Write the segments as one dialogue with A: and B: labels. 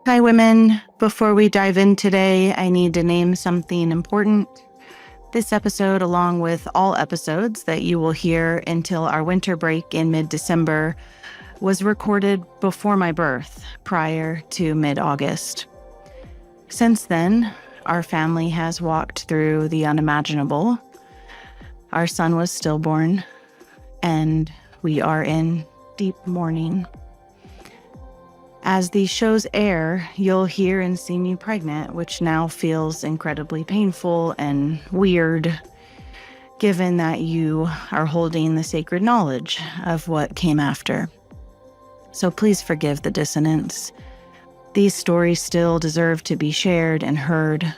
A: Hi, women. Before we dive in today, I need to name something important. This episode, along with all episodes that you will hear until our winter break in mid-December, was recorded before my birth, prior to mid-August. Since then, our family has walked through the unimaginable. Our son was stillborn, and we are in deep mourning. As these shows air, you'll hear and see me pregnant, which now feels incredibly painful and weird, given that you are holding the sacred knowledge of what came after. So please forgive the dissonance. These stories still deserve to be shared and heard.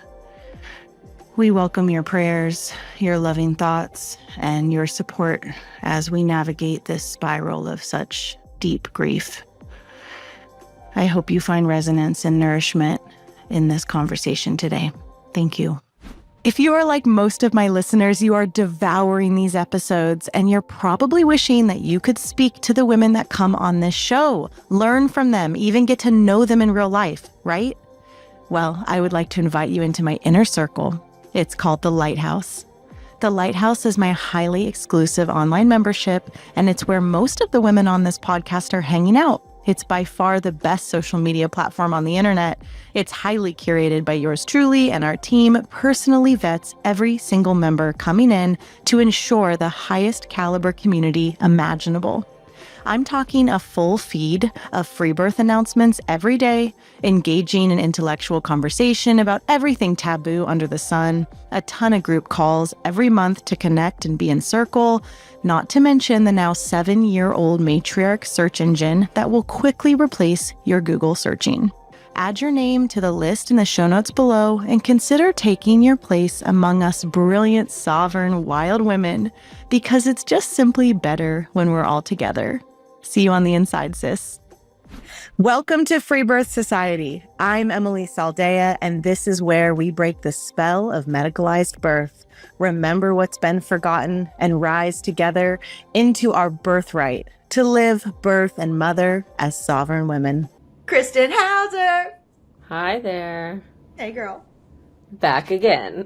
A: We welcome your prayers, your loving thoughts, and your support as we navigate this spiral of such deep grief. I hope you find resonance and nourishment in this conversation today. Thank you. If you are like most of my listeners, you are devouring these episodes, and you're probably wishing that you could speak to the women that come on this show, learn from them, even get to know them in real life, right? Well, I would like to invite you into my inner circle. It's called The Lighthouse. The Lighthouse is my highly exclusive online membership, and it's where most of the women on this podcast are hanging out. It's by far the best social media platform on the internet. It's highly curated by yours truly, and our team personally vets every single member coming in to ensure the highest caliber community imaginable. I'm talking a full feed of free birth announcements every day, engaging in intellectual conversation about everything taboo under the sun, a ton of group calls every month to connect and be in circle, not to mention the now 7-year-old matriarch search engine that will quickly replace your Google searching. Add your name to the list in the show notes below and consider taking your place among us brilliant, sovereign, wild women, because it's just simply better when we're all together. See you on the inside, sis. Welcome to Free Birth Society. I'm Emily Saldea, and this is where we break the spell of medicalized birth, remember what's been forgotten, and rise together into our birthright to live, birth, and mother as sovereign women. Kristin Hauser.
B: Hi there.
A: Hey, girl.
B: Back again.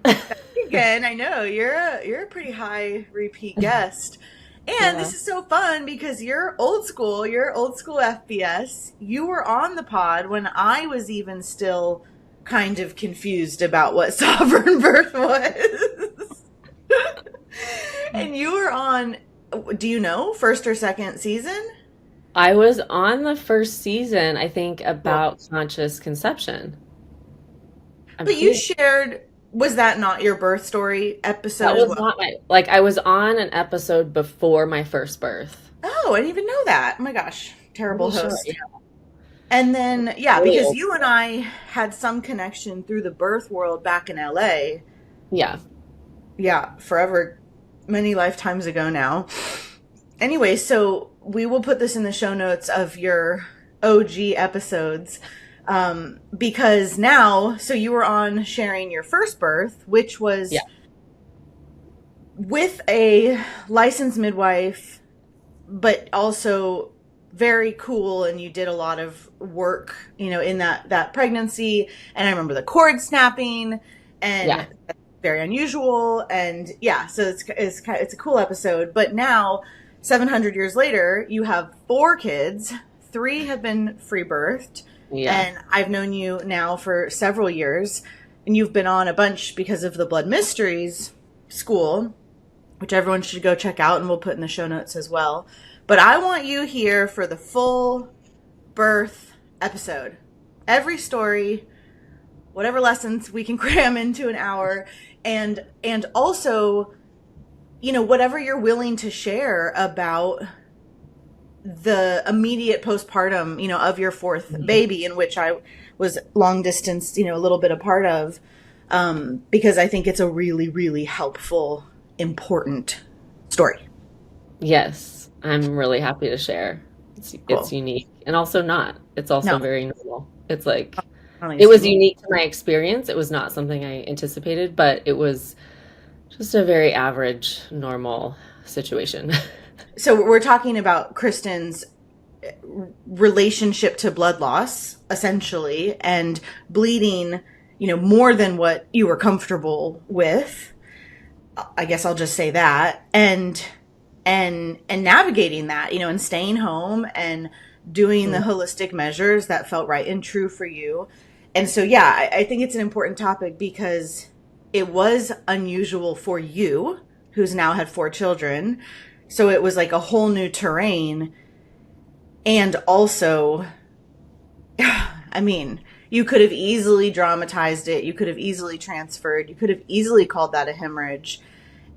A: Again, I know you're a pretty high repeat guest. And This is so fun because you're old school FBS. You were on the pod when I was even still kind of confused about what sovereign birth was. And you were on, do you know, first or second season?
B: I was on the first season, I think, about conscious conception.
A: But you shared, was that not your birth story episode?
B: That was not I was on an episode before my first birth.
A: Oh, I didn't even know that. Oh my gosh. Terrible host.
B: Sure, yeah.
A: And then, because you and I had some connection through the birth world back in LA.
B: Yeah.
A: Yeah, forever, many lifetimes ago now. Anyway, so we will put this in the show notes of your OG episodes. Because now, so you were on sharing your first birth, which was with a licensed midwife, but also very cool. And you did a lot of work, in that pregnancy. And I remember the cord snapping, and very unusual. And so it's a cool episode. But now, 700 years later, you have 4 kids, 3 have been free birthed. Yeah. And I've known you now for several years, and you've been on a bunch because of the Blood Mysteries School, which everyone should go check out, and we'll put in the show notes as well. But I want you here for the full birth episode. Every story, whatever lessons we can cram into an hour, and also, whatever you're willing to share about the immediate postpartum, of your 4th baby, in which I was long distance, a little bit a part of, because I think it's a really, really helpful, important story.
B: Yes, I'm really happy to share. It's unique, and also not. It's also very normal. It's like, it was unique to my experience. It was not something I anticipated, but it was just a very average, normal situation.
A: So we're talking about Kristin's relationship to blood loss, essentially, and bleeding, more than what you were comfortable with. I guess I'll just say that. And navigating that, and staying home and doing the holistic measures that felt right and true for you. And so, yeah, I think it's an important topic because it was unusual for you, who's now had 4 children. So it was like a whole new terrain. And also, I mean, you could have easily dramatized it. You could have easily transferred. You could have easily called that a hemorrhage.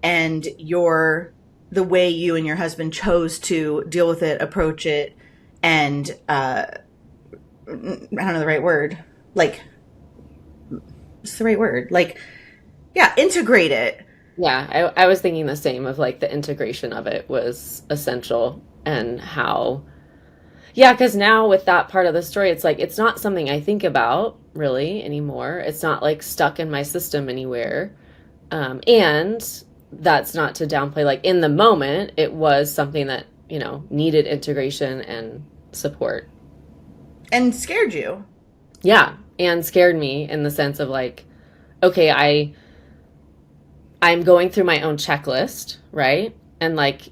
A: And the way you and your husband chose to deal with it, approach it, and I don't know the right word. Like, what's the right word? Like, yeah, integrate it.
B: Yeah, I was thinking the same of like the integration of it was essential and how, yeah, because now with that part of the story, it's like, it's not something I think about really anymore. It's not like stuck in my system anywhere. And that's not to downplay, like in the moment, it was something that, needed integration and support.
A: And scared you.
B: Yeah. And scared me in the sense of like, okay, I'm going through my own checklist, right? And like,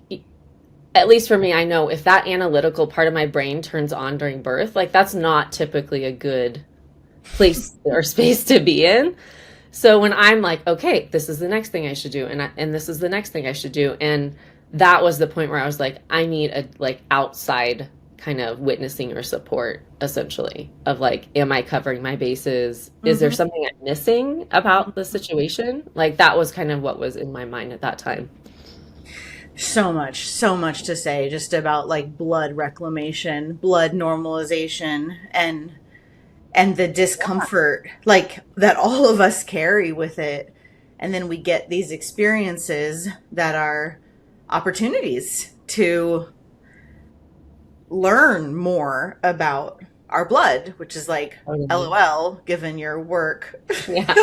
B: at least for me, I know if that analytical part of my brain turns on during birth, like that's not typically a good place or space to be in. So when I'm like, okay, this is the next thing I should do, and this is the next thing I should do, and that was the point where I was like, I need a like outside kind of witnessing or support, essentially, of like, am I covering my bases? Is there something I'm missing about the situation? Like that was kind of what was in my mind at that time.
A: So much to say just about like blood reclamation, blood normalization, and the discomfort like that all of us carry with it. And then we get these experiences that are opportunities to learn more about our blood, which is like, LOL, given your work.
B: Yeah.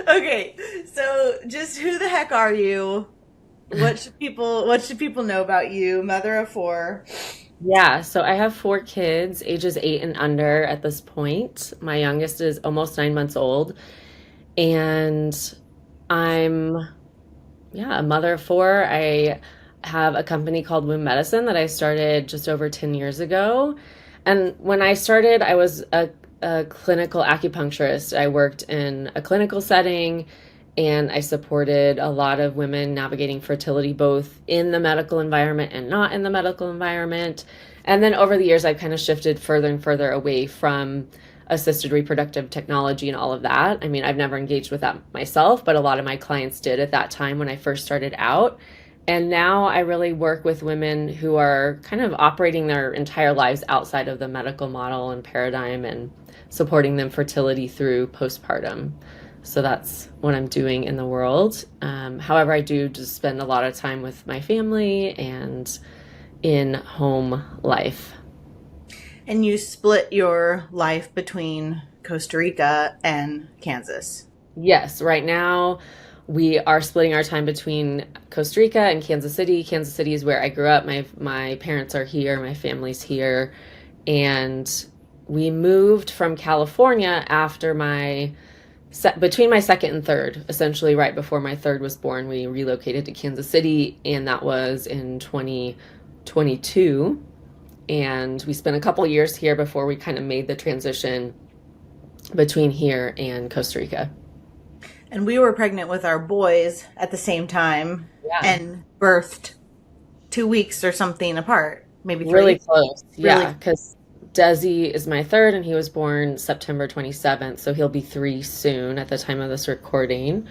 A: Okay, so just who the heck are you? What should people know about you? Mother of 4.
B: Yeah, so I have 4 kids, ages 8 and under at this point. My youngest is almost 9 months old. And I'm, a mother of 4. I have a company called Womb Medicine that I started just over 10 years ago. And when I started, I was a clinical acupuncturist. I worked in a clinical setting and I supported a lot of women navigating fertility, both in the medical environment and not in the medical environment. And then over the years, I've kind of shifted further and further away from assisted reproductive technology and all of that. I mean, I've never engaged with that myself, but a lot of my clients did at that time when I first started out. And now I really work with women who are kind of operating their entire lives outside of the medical model and paradigm and supporting them fertility through postpartum. So that's what I'm doing in the world. However, I do just spend a lot of time with my family and in home life.
A: And you split your life between Costa Rica and Kansas.
B: Yes, right now we are splitting our time between Costa Rica and Kansas City. Kansas City is where I grew up. My parents are here, my family's here. And we moved from California after between my second and third, essentially right before my third was born, we relocated to Kansas City, and that was in 2022. And we spent a couple years here before we kind of made the transition between here and Costa Rica.
A: And we were pregnant with our boys at the same time and birthed 2 weeks or something apart, maybe 3.
B: Really close. Yeah, because Desi is my third, and he was born September 27th, so he'll be 3 soon at the time of this recording.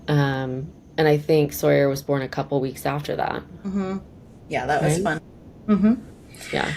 B: And I think Sawyer was born a couple weeks after that.
A: Mm-hmm. Yeah, that was fun. Mm-hmm.
B: Yeah.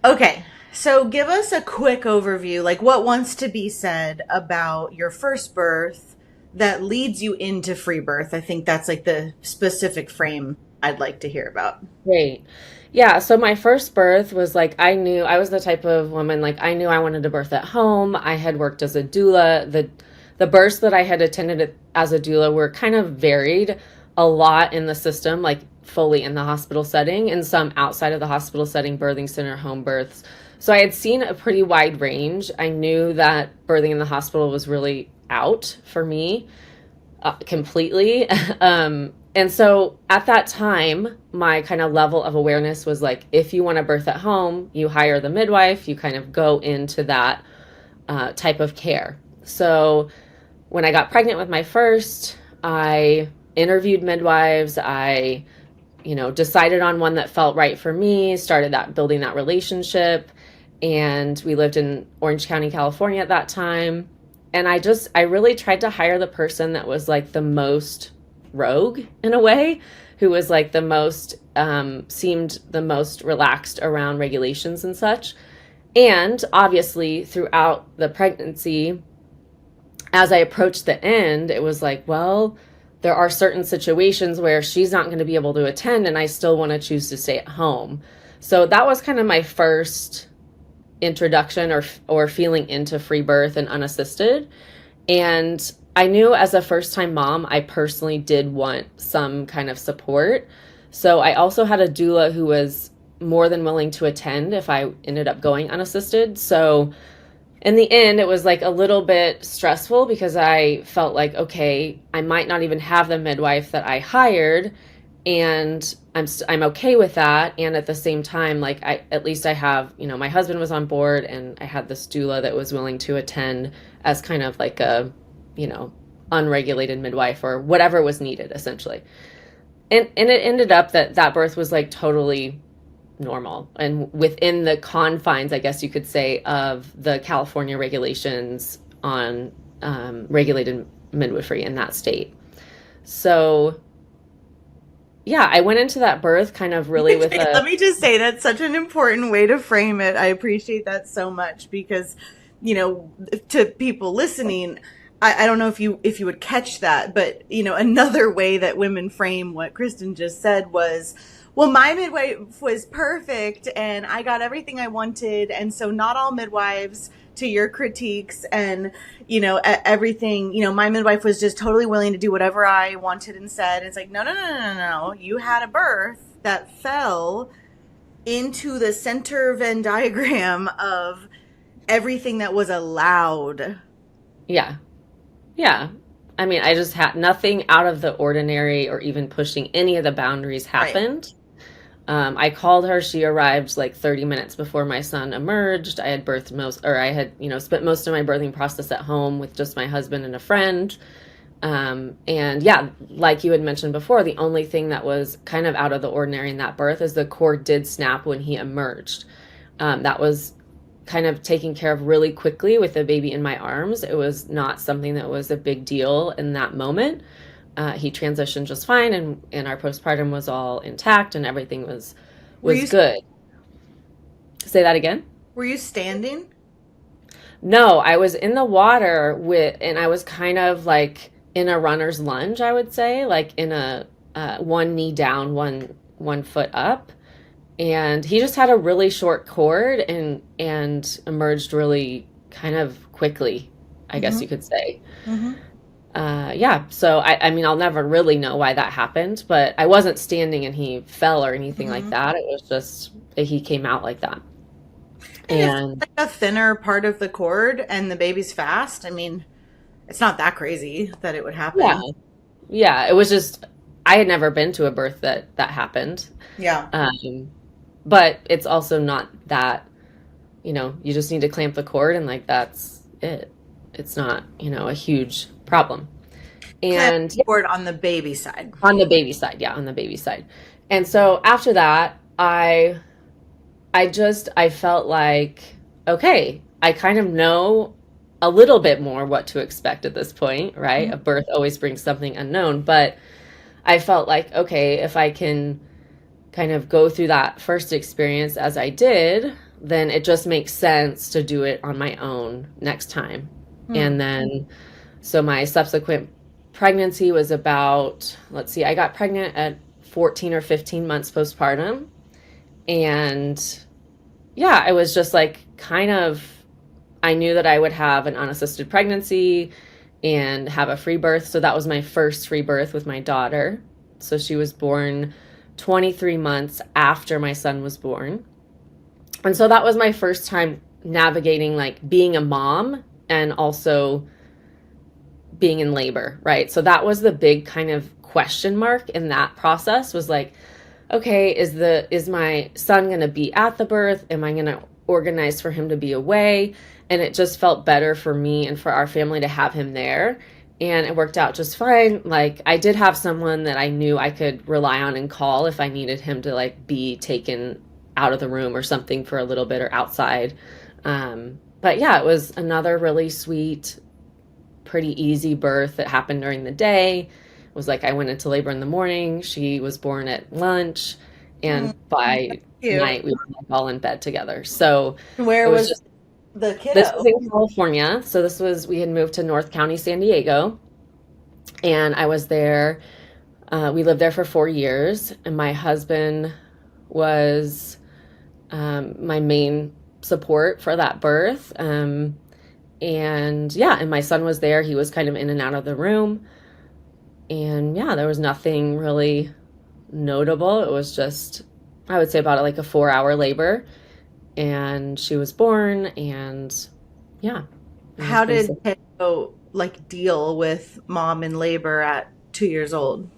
A: Okay, so give us a quick overview, like what wants to be said about your first birth that leads you into free birth. I think that's like the specific frame I'd like to hear about.
B: Great. Yeah, so my first birth was like, I knew I was the type of woman, like I knew I wanted to birth at home. I had worked as a doula. The births that I had attended as a doula were kind of varied a lot in the system. Like fully in the hospital setting and some outside of the hospital setting, birthing center, home births. So I had seen a pretty wide range. I knew that birthing in the hospital was really out for me completely. And so at that time, my kind of level of awareness was like, if you want to birth at home, you hire the midwife, you kind of go into that type of care. So when I got pregnant with my first, I interviewed midwives. I, decided on one that felt right for me, started building that relationship. And we lived in Orange County, California at that time. And I really tried to hire the person that was like the most rogue in a way, who was like the most, seemed the most relaxed around regulations and such. And obviously throughout the pregnancy, as I approached the end, it was like, well, there are certain situations where she's not going to be able to attend and I still want to choose to stay at home. So that was kind of my first introduction or feeling into free birth and unassisted. And I knew as a first-time mom, I personally did want some kind of support. So I also had a doula who was more than willing to attend if I ended up going unassisted. So in the end, it was like a little bit stressful because I felt like, okay, I might not even have the midwife that I hired, and I'm okay with that. And at the same time, like at least I have, my husband was on board and I had this doula that was willing to attend as kind of like a, unregulated midwife or whatever was needed essentially. And it ended up that birth was like totally normal and within the confines, I guess you could say, of the California regulations on regulated midwifery in that state. So yeah, I went into that birth kind of really with
A: Let me just say that's such an important way to frame it. I appreciate that so much because, to people listening, I don't know if you would catch that, but, another way that women frame what Kristin just said was, well, my midwife was perfect and I got everything I wanted. And so not all midwives, to your critiques and, everything, my midwife was just totally willing to do whatever I wanted and said. It's like, no. You had a birth that fell into the center Venn diagram of everything that was allowed.
B: Yeah. I mean, I just had nothing out of the ordinary or even pushing any of the boundaries happened. Right. I called her. She arrived like 30 minutes before my son emerged. I had spent most of my birthing process at home with just my husband and a friend. And yeah, like you had mentioned before, the only thing that was kind of out of the ordinary in that birth is the cord did snap when he emerged. That was kind of taken care of really quickly with the baby in my arms. It was not something that was a big deal in that moment. He transitioned just fine, and our postpartum was all intact, and everything was good. Say that again?
A: Were you standing?
B: No, I was in the water and I was kind of like in a runner's lunge, I would say, like in a one knee down, one foot up. And he just had a really short cord and emerged really kind of quickly, I guess you could say. Mm-hmm. So I mean, I'll never really know why that happened, but I wasn't standing and he fell or anything like that. It was just he came out like that.
A: And it's like a thinner part of the cord and the baby's fast. I mean, it's not that crazy that it would happen.
B: Yeah. It was just, I had never been to a birth that happened.
A: Yeah.
B: But it's also not that, you just need to clamp the cord and like, that's it. It's not, a huge problem. And
A: cord on the baby side.
B: On the baby side. Yeah. On the baby side. And so after that, I felt like, okay, I kind of know a little bit more what to expect at this point, right? Mm-hmm. A birth always brings something unknown, but I felt like, okay, if I can kind of go through that first experience as I did, then it just makes sense to do it on my own next time. Mm-hmm. And then, so my subsequent pregnancy was about, I got pregnant at 14 or 15 months postpartum. And yeah, I was just like I knew that I would have an unassisted pregnancy and have a free birth. So that was my first free birth with my daughter. So she was born 23 months after my son was born. And so that was my first time navigating like being a mom and also being in labor, right? So that was the big kind of question mark in that process, was like, okay, is my son going to be at the birth? Am I going to organize for him to be away? And it just felt better for me and for our family to have him there. And it worked out just fine. Like, I did have someone that I knew I could rely on and call if I needed him to like be taken out of the room or something for a little bit, or outside. But yeah, it was another really sweet, pretty easy birth that happened during the day. It was like I went into labor in the morning, she was born at lunch, and by night we were like all in bed together. So
C: where
B: it
C: was just the kiddo?
B: This was in California. So we had moved to North County, San Diego, and I was there. We lived there for 4 years, and my husband was my main support for that birth. And yeah, and my son was there. He was kind of in and out of the room. And yeah, there was nothing really notable. It was just, I would say, about like a 4-hour labor. And she was born, and yeah.
C: How did kiddo like deal with mom in labor at 2 years old?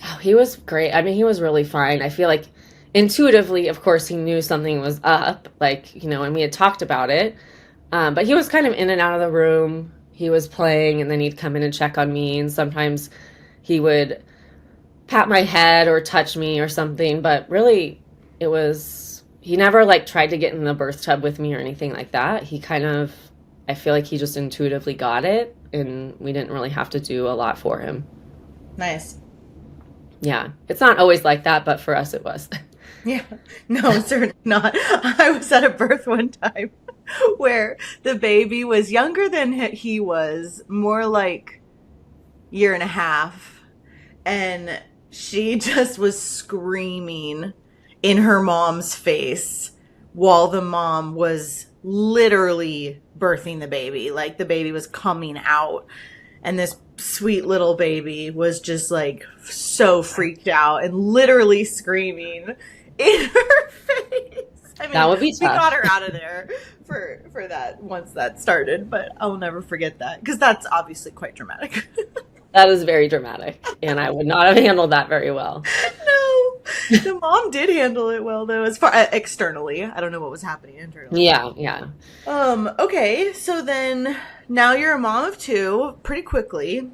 B: Oh, he was great. I mean, he was really fine. I feel like intuitively, of course, he knew something was up, like, and we had talked about it. But he was kind of in and out of the room. He was playing, and then he'd come in and check on me. And sometimes he would pat my head or touch me or something. But really, he never like tried to get in the birth tub with me or anything like that. I feel like he just intuitively got it, and we didn't really have to do a lot for him.
C: Nice.
B: Yeah. It's not always like that, but for us it was.
C: Yeah. No, certainly not. I was at a birth one time where the baby was younger than he was, more like 1.5 years. And she just was screaming in her mom's face while the mom was literally birthing the baby. Like, the baby was coming out. And this sweet little baby was just like so freaked out and literally screaming in her face. I mean,
B: that would be tough.
C: We got her out of there for that once that started, but I'll never forget that, because that's obviously quite dramatic.
B: That is very dramatic, and I would not have handled that very well.
C: No, the mom did handle it well, though, as far externally. I don't know what was happening internally.
B: Yeah.
C: Okay, so then now you're a mom of 2 pretty quickly.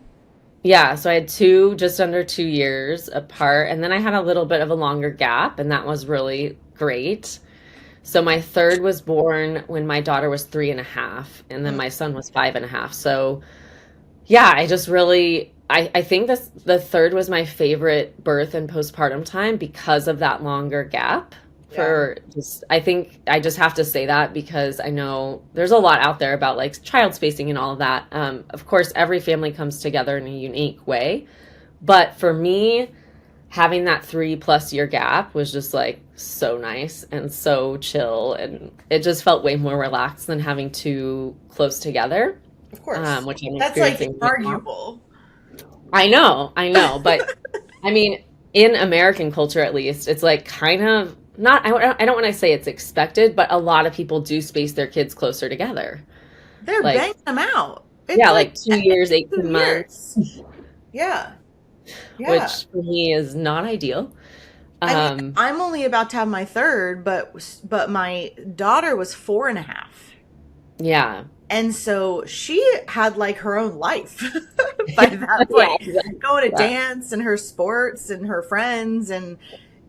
B: Yeah, so I had 2 just under 2 years apart, and then I had a little bit of a longer gap, and that was really great. So my third was born when my daughter was 3.5, and then my son was 5.5. So yeah, I think the third was my favorite birth and postpartum time because of that longer gap. I think I just have to say that, because I know there's a lot out there about like child spacing and all of that. Of course, every family comes together in a unique way, but for me, having that 3+ year gap was just like so nice and so chill, and it just felt way more relaxed than having 2 close together.
C: Of course,
B: which I'm
C: that's like
B: experiencing
C: arguable.
B: I know, but I mean, in American culture, at least, it's like kind of not, I don't want to say it's expected, but a lot of people do space their kids closer together.
C: They're
B: like,
C: banging them out. It's
B: like 2 years, 18 months.
C: Yeah.
B: Which for me is not ideal.
C: I mean, I'm only about to have my third, but my daughter was 4.5.
B: Yeah.
C: And so she had like her own life by that point, exactly. Going to dance and her sports and her friends. And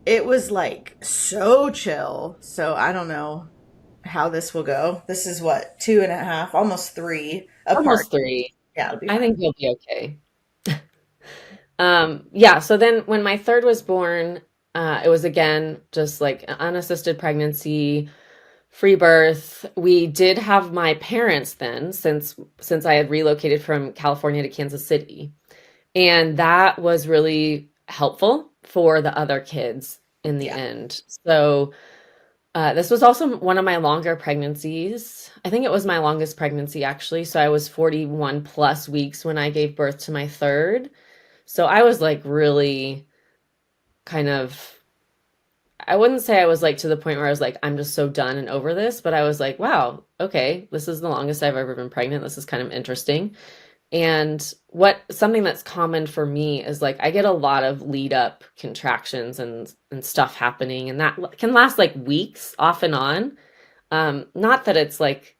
C: it was like so chill. So I don't know how this will go. This is what, 2.5, almost 3 apart.
B: Almost 3.
C: Yeah, it'll be
B: fine. I think you'll be okay. Yeah. So then when my third was born, it was again, just like unassisted pregnancy, free birth. We did have my parents then, since I had relocated from California to Kansas City. And that was really helpful for the other kids in the end. So this was also one of my longer pregnancies. I think it was my longest pregnancy, actually. So I was 41+ weeks when I gave birth to my third. So I was like really kind of, I wouldn't say I was like to the point where I was like, I'm just so done and over this, but I was like, wow, okay, this is the longest I've ever been pregnant. This is kind of interesting. And something that's common for me is like I get a lot of lead up contractions and stuff happening, and that can last like weeks off and on. Not that it's like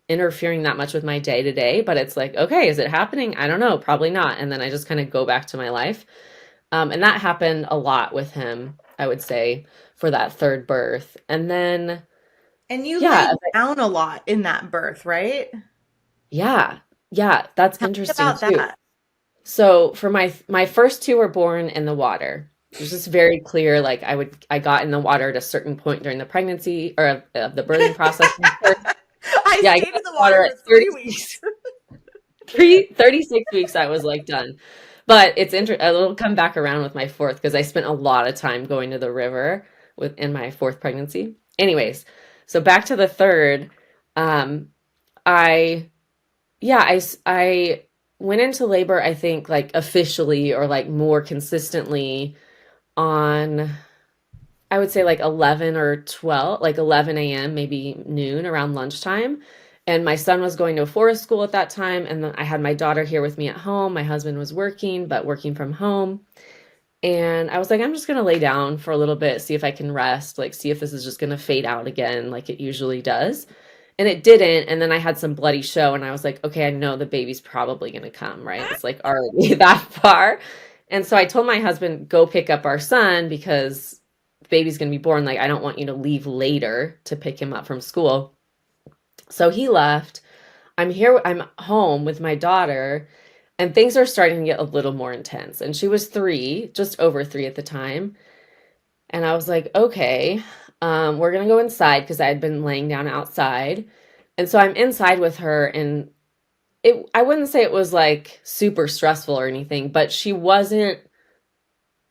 B: interfering that much with my day to day, but it's like, okay, is it happening? I don't know, probably not. And then I just kind of go back to my life. And that happened a lot with him, I would say, for that third birth. And then,
C: And you
B: yeah,
C: laid down a lot in that birth, right?
B: yeah, yeah, that's
C: Tell me
B: interesting
C: about
B: too.
C: that.
B: So for my first two were born in the water. It was just very clear, like I got in the water at a certain point during the pregnancy or of the birthing process.
C: I
B: Yeah, I got
C: stayed
B: in
C: in the
B: the water
C: water
B: at
C: for 3 weeks.
B: 36 weeks I was like done. But it's it'll come back around with my fourth because I spent a lot of time going to the river in my fourth pregnancy. Anyways, so back to the third, um, I yeah, I went into labor, I think like officially or like more consistently on, I would say like 11 or 12, like 11 a.m., maybe noon around lunchtime. And my son was going to a forest school at that time. And then I had my daughter here with me at home. My husband was working, but working from home. And I was like, I'm just going to lay down for a little bit, see if I can rest, like see if this is just going to fade out again, like it usually does. And it didn't. And then I had some bloody show, and I was like, okay, I know the baby's probably going to come, right? It's like already that far. And so I told my husband, go pick up our son because the baby's going to be born. Like, I don't want you to leave later to pick him up from school. So he left. I'm home with my daughter, and things are starting to get a little more intense. And she was 3, just over 3 at the time. And I was like, okay, we're gonna go inside because I had been laying down outside. And so I'm inside with her, and I wouldn't say it was like super stressful or anything, but she wasn't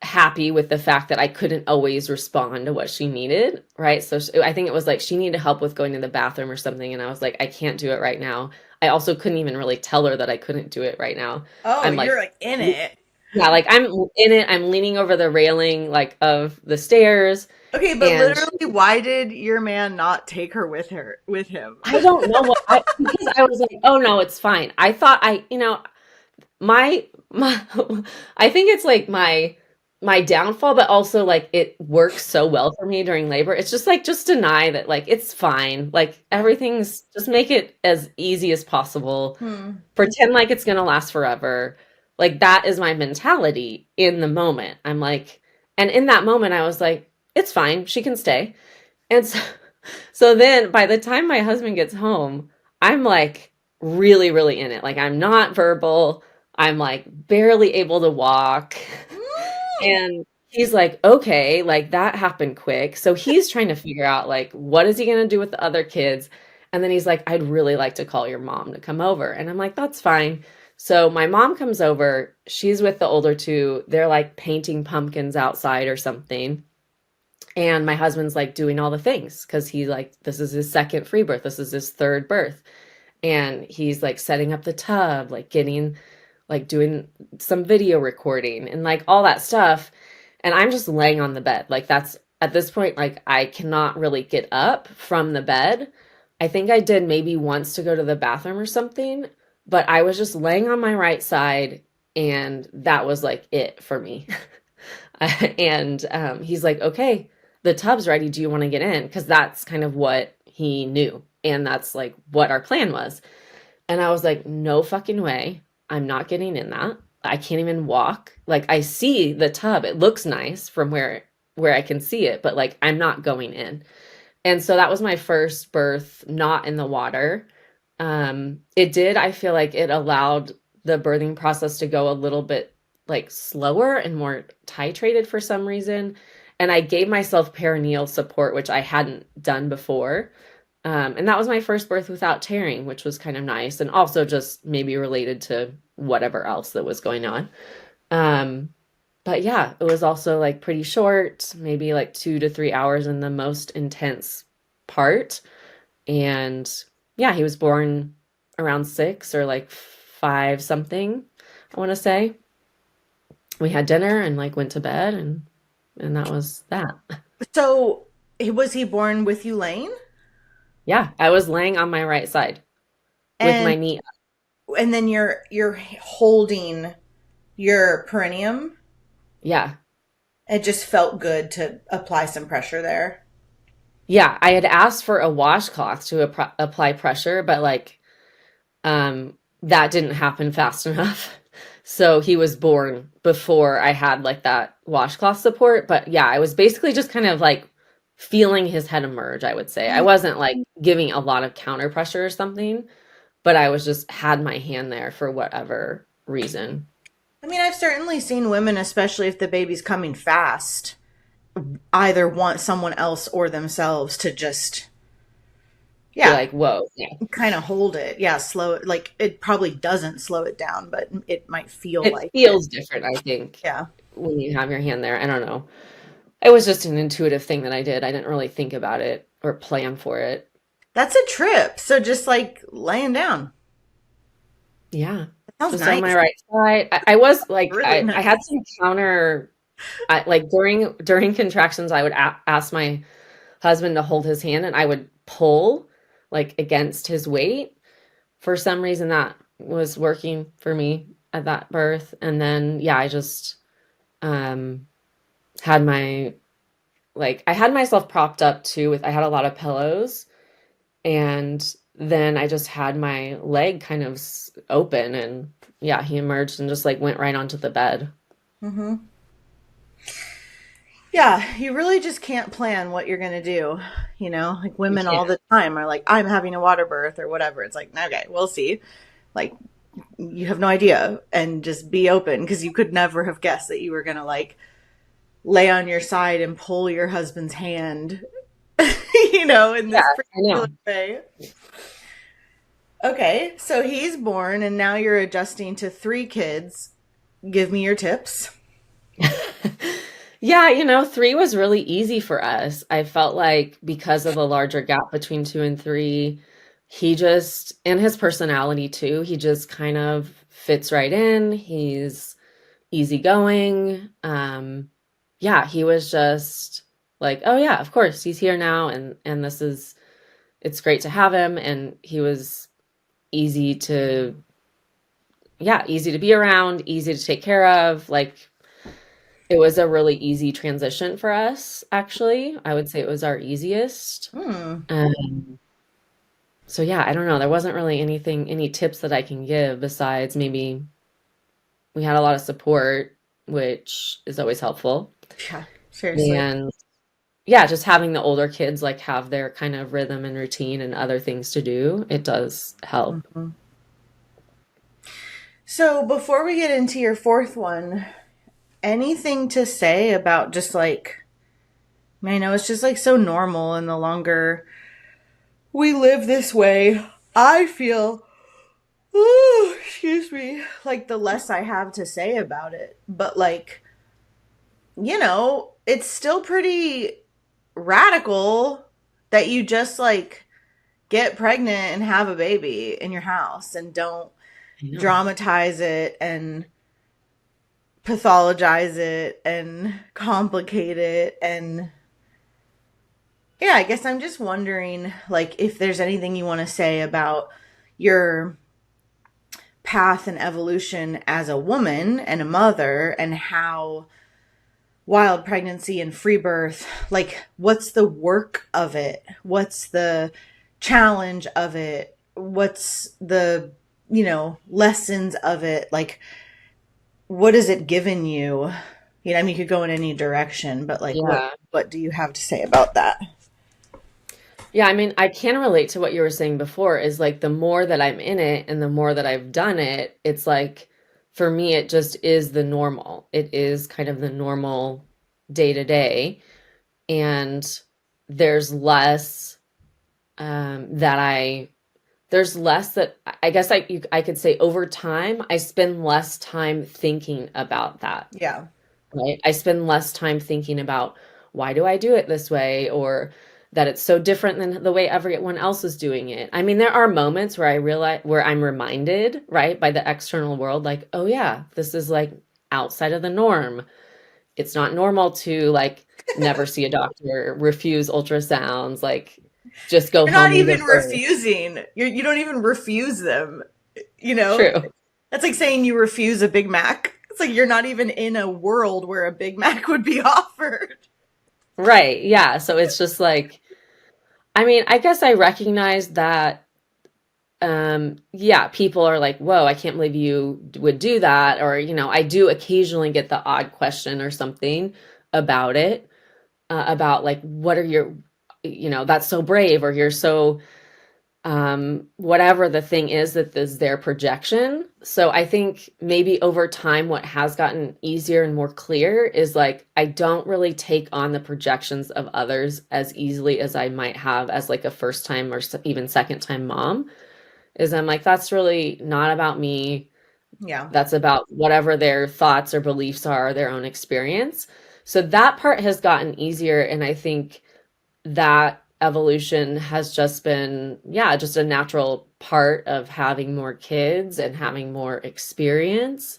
B: happy with the fact that I couldn't always respond to what she needed, right? So I think it was like she needed help with going to the bathroom or something, and I was like, I can't do it right now. I also couldn't even really tell her that I couldn't do it right now.
C: Oh,
B: I'm like,
C: you're like in it.
B: yeah, like I'm in it. I'm leaning over the railing like of the stairs.
C: Okay, but
B: And
C: literally, why did your man not take her with him?
B: I don't know because I was like, oh no, it's fine. I thought my I think it's like my downfall, but also like it works so well for me during labor. It's just like just deny that like it's fine. Like everything's just make it as easy as possible. Pretend like it's gonna last forever. Like that is my mentality in the moment. I'm like, and in that moment I was like, it's fine, she can stay. And so then by the time my husband gets home, I'm like really, really in it. Like I'm not verbal. I'm like barely able to walk. And he's like, okay, like that happened quick. So he's trying to figure out like what is he gonna do with the other kids? And then he's like, I'd really like to call your mom to come over. And I'm like, that's fine. So my mom comes over, she's with the older two. They're like painting pumpkins outside or something. And my husband's like doing all the things because he like, this is his second free birth. This is his third birth. And he's like setting up the tub, like getting, like doing some video recording and like all that stuff. And I'm just laying on the bed. Like that's at this point, like I cannot really get up from the bed. I think I did maybe once to go to the bathroom or something, but I was just laying on my right side and that was like it for me. And he's like, okay, the tub's ready. Do you want to get in? Because that's kind of what he knew. And that's like what our plan was. And I was like, no fucking way. I'm not getting in that. I can't even walk. Like I see the tub. It looks nice from where I can see it, but like I'm not going in. And so that was my first birth, not in the water. I feel like it allowed the birthing process to go a little bit like slower and more titrated for some reason. And I gave myself perineal support, which I hadn't done before. And that was my first birth without tearing, which was kind of nice. And also just maybe related to whatever else that was going on. But yeah, it was also like pretty short, maybe like 2 to 3 hours in the most intense part. And yeah, he was born around 6 or like 5 something, I want to say. We had dinner and like went to bed and And that was that.
C: So was he born with you laying?
B: Yeah, I was laying on my right side with
C: And
B: my knee.
C: and then you're holding your perineum.
B: Yeah.
C: It just felt good to apply some pressure there.
B: Yeah, I had asked for a washcloth to apply pressure, but like that didn't happen fast enough. So he was born before I had like that washcloth support. But yeah, I was basically just kind of like feeling his head emerge, I would say. I wasn't like giving a lot of counter pressure or something, but I was just had my hand there for whatever reason.
C: I mean, I've certainly seen women, especially if the baby's coming fast, either want someone else or themselves to just,
B: Be
C: yeah,
B: like, whoa, yeah.
C: kind of hold it. Yeah, slow it. Like, it probably doesn't slow it down, but it might feel
B: It
C: like it.
B: feels different, I think,
C: Yeah.
B: when you have your hand there. I don't know. It was just an intuitive thing that I did. I didn't really think about it or plan for it.
C: That's a trip. So just like laying down.
B: Yeah.
C: That sounds
B: Just on my
C: nice.
B: right side. I was like,
C: Really
B: I had
C: nice.
B: some counter, like during contractions, I would ask my husband to hold his hand and I would pull like against his weight. For some reason, that was working for me at that birth. And then, yeah, I just um, had my, like, I had myself propped up too I had a lot of pillows. And then I just had my leg kind of open and yeah, he emerged and just like went right onto the bed.
C: Mm-hmm. Yeah, you really just can't plan what you're going to do. You know, like
B: You
C: women all
B: can't.
C: the time are like, I'm having a water birth or whatever. It's like, okay, we'll see. Like, you have no idea and just be open because you could never have guessed that you were going to like lay on your side and pull your husband's hand, in
B: Yeah,
C: this
B: I know.
C: particular way. Okay, so he's born and now you're adjusting to 3 kids. Give me your tips.
B: Yeah, 3 was really easy for us. I felt like because of the larger gap between 2 and 3, he just, and his personality too, he just kind of fits right in. He's easygoing. Yeah, he was just like, oh yeah, of course, he's here now and it's great to have him. And he was easy to, yeah, easy to be around, easy to take care of. Like it was a really easy transition for us, actually. I would say it was our easiest.
C: Hmm.
B: Um, so yeah, I don't know. There wasn't really any tips that I can give besides maybe we had a lot of support, which is always helpful.
C: Yeah, seriously.
B: And yeah, just having the older kids like have their kind of rhythm and routine and other things to do, it does help.
C: Mhm. So before we get into your fourth one, anything to say about just like, I know it's just like so normal, and the longer we live this way, I feel, oh, excuse me, like the less I have to say about it. But like, it's still pretty radical that you just like get pregnant and have a baby in your house and don't
B: I know.
C: dramatize it and pathologize it and complicate it. And yeah, I guess I'm just wondering like if there's anything you want to say about your path and evolution as a woman and a mother, and how wild pregnancy and free birth, like what's the work of it? What's the challenge of it? What's the, lessons of it? Like what has it given you? I mean, you could go in any direction, but like what
B: Yeah.
C: what do you have to say about that?
B: Yeah, I mean, I can relate to what you were saying before is like the more that I'm in it and the more that I've done it, it's like for me, it just is the normal. It is kind of the normal day to day. And there's less that there's less that I guess I could say over time, I spend less time thinking about that,
C: Yeah.
B: right? I spend less time thinking about why do I do it this way or that it's so different than the way everyone else is doing it. I mean, there are moments where I realize where I'm reminded, right, by the external world, like, oh yeah, this is like outside of the norm. it's not normal to like never see a doctor, refuse ultrasounds, like just go
C: You're not
B: home and
C: even
B: give birth.
C: refusing. You don't even refuse them. You know,
B: True.
C: that's like saying you refuse a Big Mac. It's like you're not even in a world where a Big Mac would be offered.
B: Right. Yeah. So it's just like, I mean, I guess I recognize that, yeah, people are like, whoa, I can't believe you would do that. Or, you know, I do occasionally get the odd question or something about it, about like, what are your, you know, that's so brave, or you're so, whatever the thing is that is their projection. So I think maybe over time, what has gotten easier and more clear is like, I don't really take on the projections of others as easily as I might have as like a first time or even second time mom. Is I'm like, that's really not about me.
C: Yeah.
B: That's about whatever their thoughts or beliefs are, their own experience. So that part has gotten easier. And I think that evolution has just been, yeah, just a natural part of having more kids and having more experience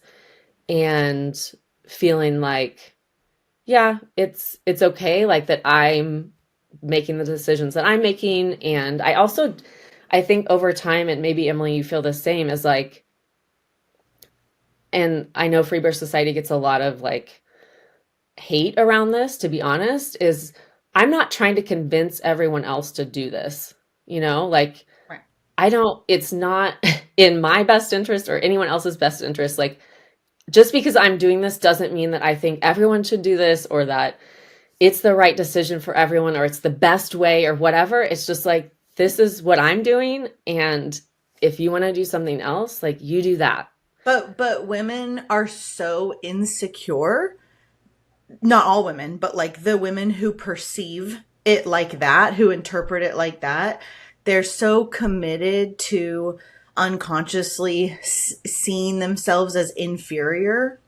B: and feeling like, yeah, it's okay, like that I'm making the decisions that I'm making. And I also, I think over time, and maybe Emily, you feel the same, is like, and I know Free Birth Society gets a lot of like hate around this, to be honest, is I'm not trying to convince everyone else to do this, you know, like
C: Right.
B: I don't, it's not in my best interest or anyone else's best interest. Like, just because I'm doing this doesn't mean that I think everyone should do this or that it's the right decision for everyone or it's the best way or whatever. It's just like, this is what I'm doing. And if you want to do something else, like you do that.
C: But women are so insecure. Not all women, but like the women who perceive it like that, who interpret it like that, they're so committed to unconsciously seeing themselves as inferior.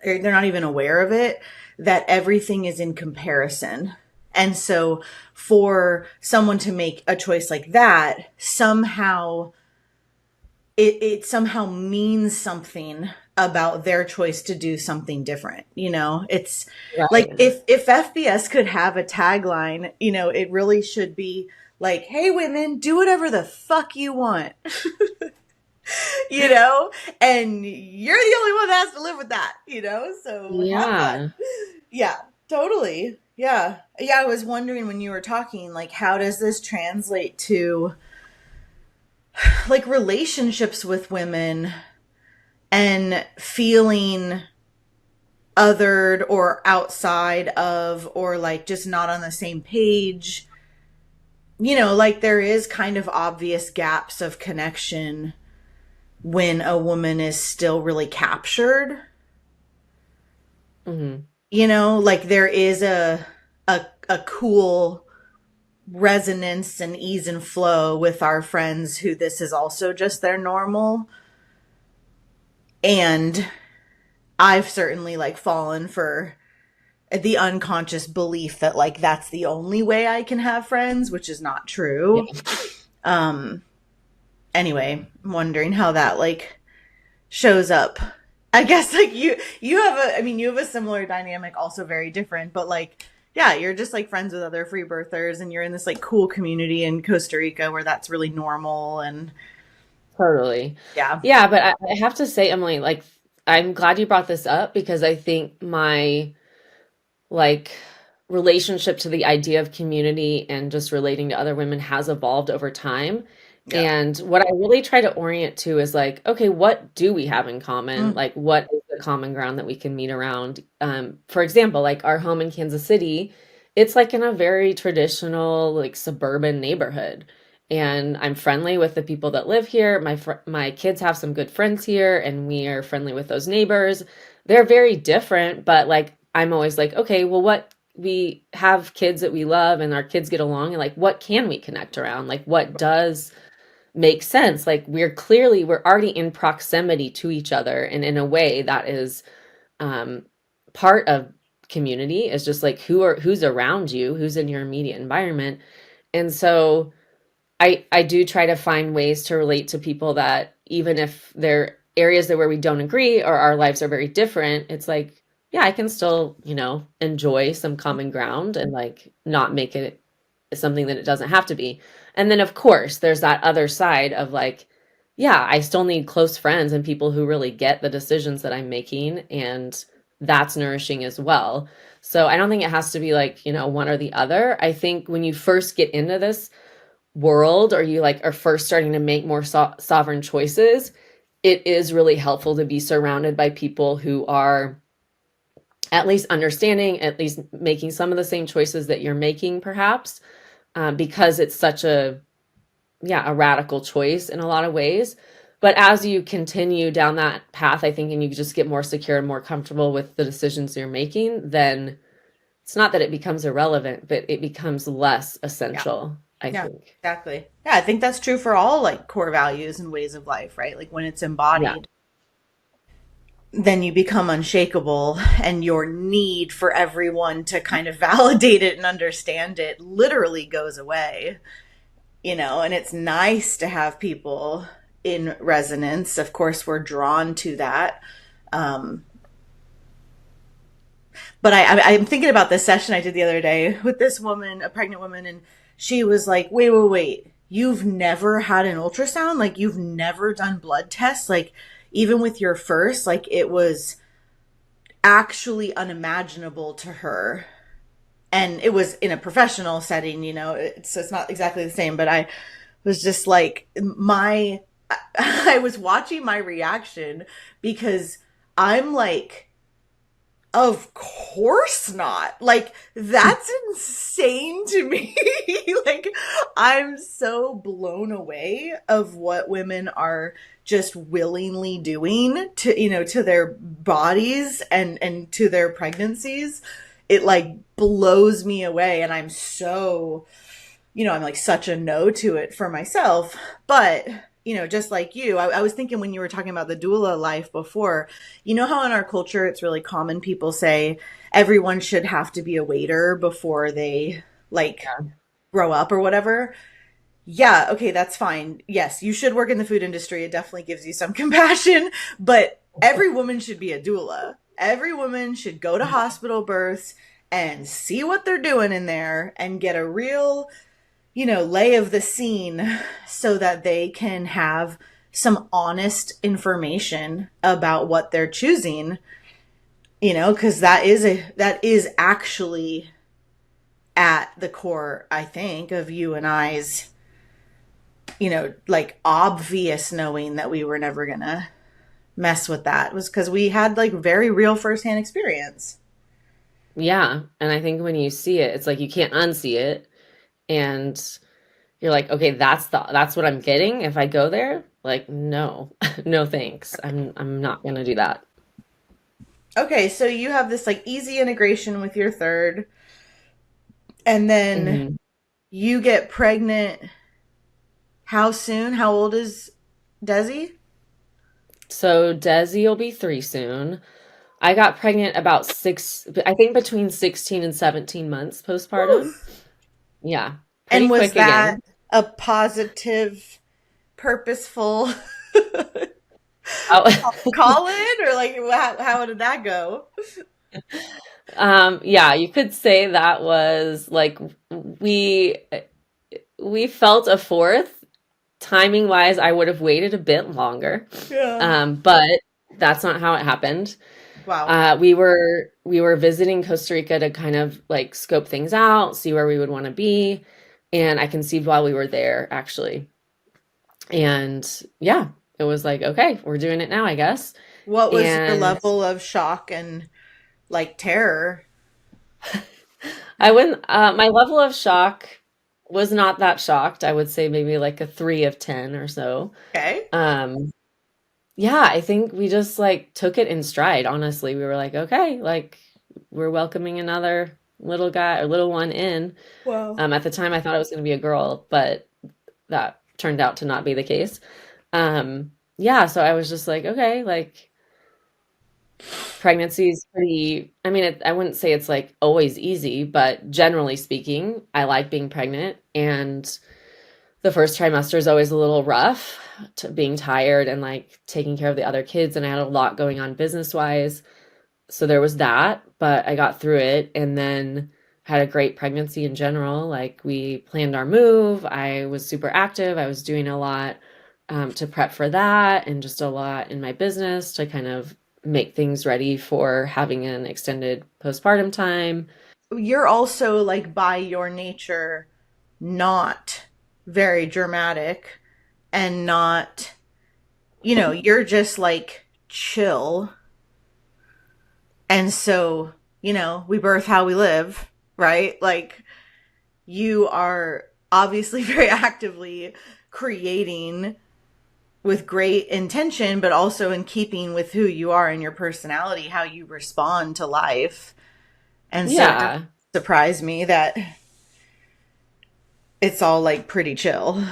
C: They're not even aware of it, that everything is in comparison. And so for someone to make a choice like that, somehow it somehow means something about their choice to do something different. You know, it's
B: Right.
C: like if FBS could have a tagline, you know, it really should be like, hey, women, do whatever the fuck you want. You know, and you're the only one that has to live with that, you know, so have fun. Yeah, totally. Yeah. I was wondering when you were talking, like, how does this translate to like relationships with women and feeling othered or outside of, or like just not on the same page? You know, like there is kind of obvious gaps of connection when a woman is still really captured.
B: Mm-hmm.
C: You know, like there is a cool resonance and ease and flow with our friends who this is also just their normal. And I've certainly like fallen for the unconscious belief that like that's the only way I can have friends, which is not true. Yeah. Anyway, I'm wondering how that like shows up. I guess like you have you have a similar dynamic, also very different, but like, yeah, you're just like friends with other free birthers and you're in this like cool community in Costa Rica where that's really normal. And
B: totally.
C: Yeah.
B: Yeah. But I have to say, Emily, like, I'm glad you brought this up because I think my like relationship to the idea of community and just relating to other women has evolved over time. Yeah. And what I really try to orient to is like, okay, what do we have in common? Like, what is the common ground that we can meet around? For example, like our home in Kansas City, it's like in a very traditional, like suburban neighborhood. And I'm friendly with the people that live here. My kids have some good friends here, and we are friendly with those neighbors. They're very different, but like, I'm always like, okay, well, what we have kids that we love and our kids get along, and like, what can we connect around? Like, what does make sense? Like, we're already in proximity to each other. And in a way that is part of community, is just like who's around you, who's in your immediate environment. And so I do try to find ways to relate to people that even if they're areas that where we don't agree or our lives are very different, it's like, yeah, I can still, enjoy some common ground and like not make it something that it doesn't have to be. And then of course, there's that other side of like, yeah, I still need close friends and people who really get the decisions that I'm making, and that's nourishing as well. So I don't think it has to be like, one or the other. I think when you first get into this world, or you like are first starting to make more sovereign choices, it is really helpful to be surrounded by people who are at least understanding, at least making some of the same choices that you're making, perhaps, because it's such a radical choice in a lot of ways. But as you continue down that path, I think, and you just get more secure and more comfortable with the decisions you're making, then it's not that it becomes irrelevant, but it becomes less essential, I think.
C: Exactly. Yeah, I think that's true for all like core values and ways of life, right? Like when it's embodied, then you become unshakable, and your need for everyone to kind of validate it and understand it literally goes away. And it's nice to have people in resonance. Of course, we're drawn to that. But I'm thinking about this session I did the other day with this woman, a pregnant woman, and she was like, wait. You've never had an ultrasound? Like, you've never done blood tests? Like, even with your first, like, it was actually unimaginable to her. And it was in a professional setting, so it's not exactly the same, but I was just like, I was watching my reaction, because I'm like, of course not. Like, that's insane to me. Like, I'm so blown away of what women are just willingly doing to, to their bodies and to their pregnancies. It like blows me away. And I'm so, I'm like such a no to it for myself. But just like you, I was thinking when you were talking about the doula life before, how in our culture it's really common, people say everyone should have to be a waiter before they grow up or whatever. Yeah, okay, that's fine. Yes, you should work in the food industry. It definitely gives you some compassion, but every woman should be a doula. Every woman should go to hospital births and see what they're doing in there and get a real lay of the scene, so that they can have some honest information about what they're choosing, because that is actually at the core, I think, of you and I's, like obvious knowing that we were never gonna mess with that, was because we had like very real firsthand experience.
B: Yeah. And I think when you see it, it's like you can't unsee it. And you're like, okay, that's what I'm getting if I go there. Like, no, no, thanks. I'm not gonna do that.
C: Okay, so you have this like easy integration with your third, and then you get pregnant. How soon? How old is Desi?
B: So Desi will be 3 soon. I got pregnant about 6, I think between 16 and 17 months postpartum.
C: Oof.
B: Yeah.
C: And was that a positive, purposeful call in, or like how did that go?
B: Yeah, you could say that was like we felt a fourth. Timing wise, I would have waited a bit longer.
C: Yeah.
B: But that's not how it happened.
C: Wow.
B: We were visiting Costa Rica to kind of like scope things out, see where we would want to be, and I conceived while we were there, actually. And yeah, it was like, okay, we're doing it now, I guess.
C: What was your level of shock and like terror?
B: I wouldn't. My level of shock was not that shocked. I would say maybe like a 3 of 10 or so.
C: Okay.
B: Yeah, I think we just like took it in stride. Honestly, we were like, okay, like we're welcoming another little guy or little one in.
C: Wow.
B: At the time, I thought it was going to be a girl, but that turned out to not be the case. Yeah, so I was just like, okay, like pregnancy is pretty, I mean, I wouldn't say it's like always easy, but generally speaking, I like being pregnant. And the first trimester is always a little rough, being tired and like taking care of the other kids. And I had a lot going on business wise. so there was that, but I got through it, and then had a great pregnancy in general. Like, we planned our move. I was super active. I was doing a lot to prep for that, and just a lot in my business to kind of make things ready for having an extended postpartum time.
C: You're also, like, by your nature, not very dramatic and not, you're just like chill. And so, we birth how we live, right? Like, you are obviously very actively creating with great intention, but also in keeping with who you are and your personality, how you respond to life. And so it surprised me that it's all like pretty chill.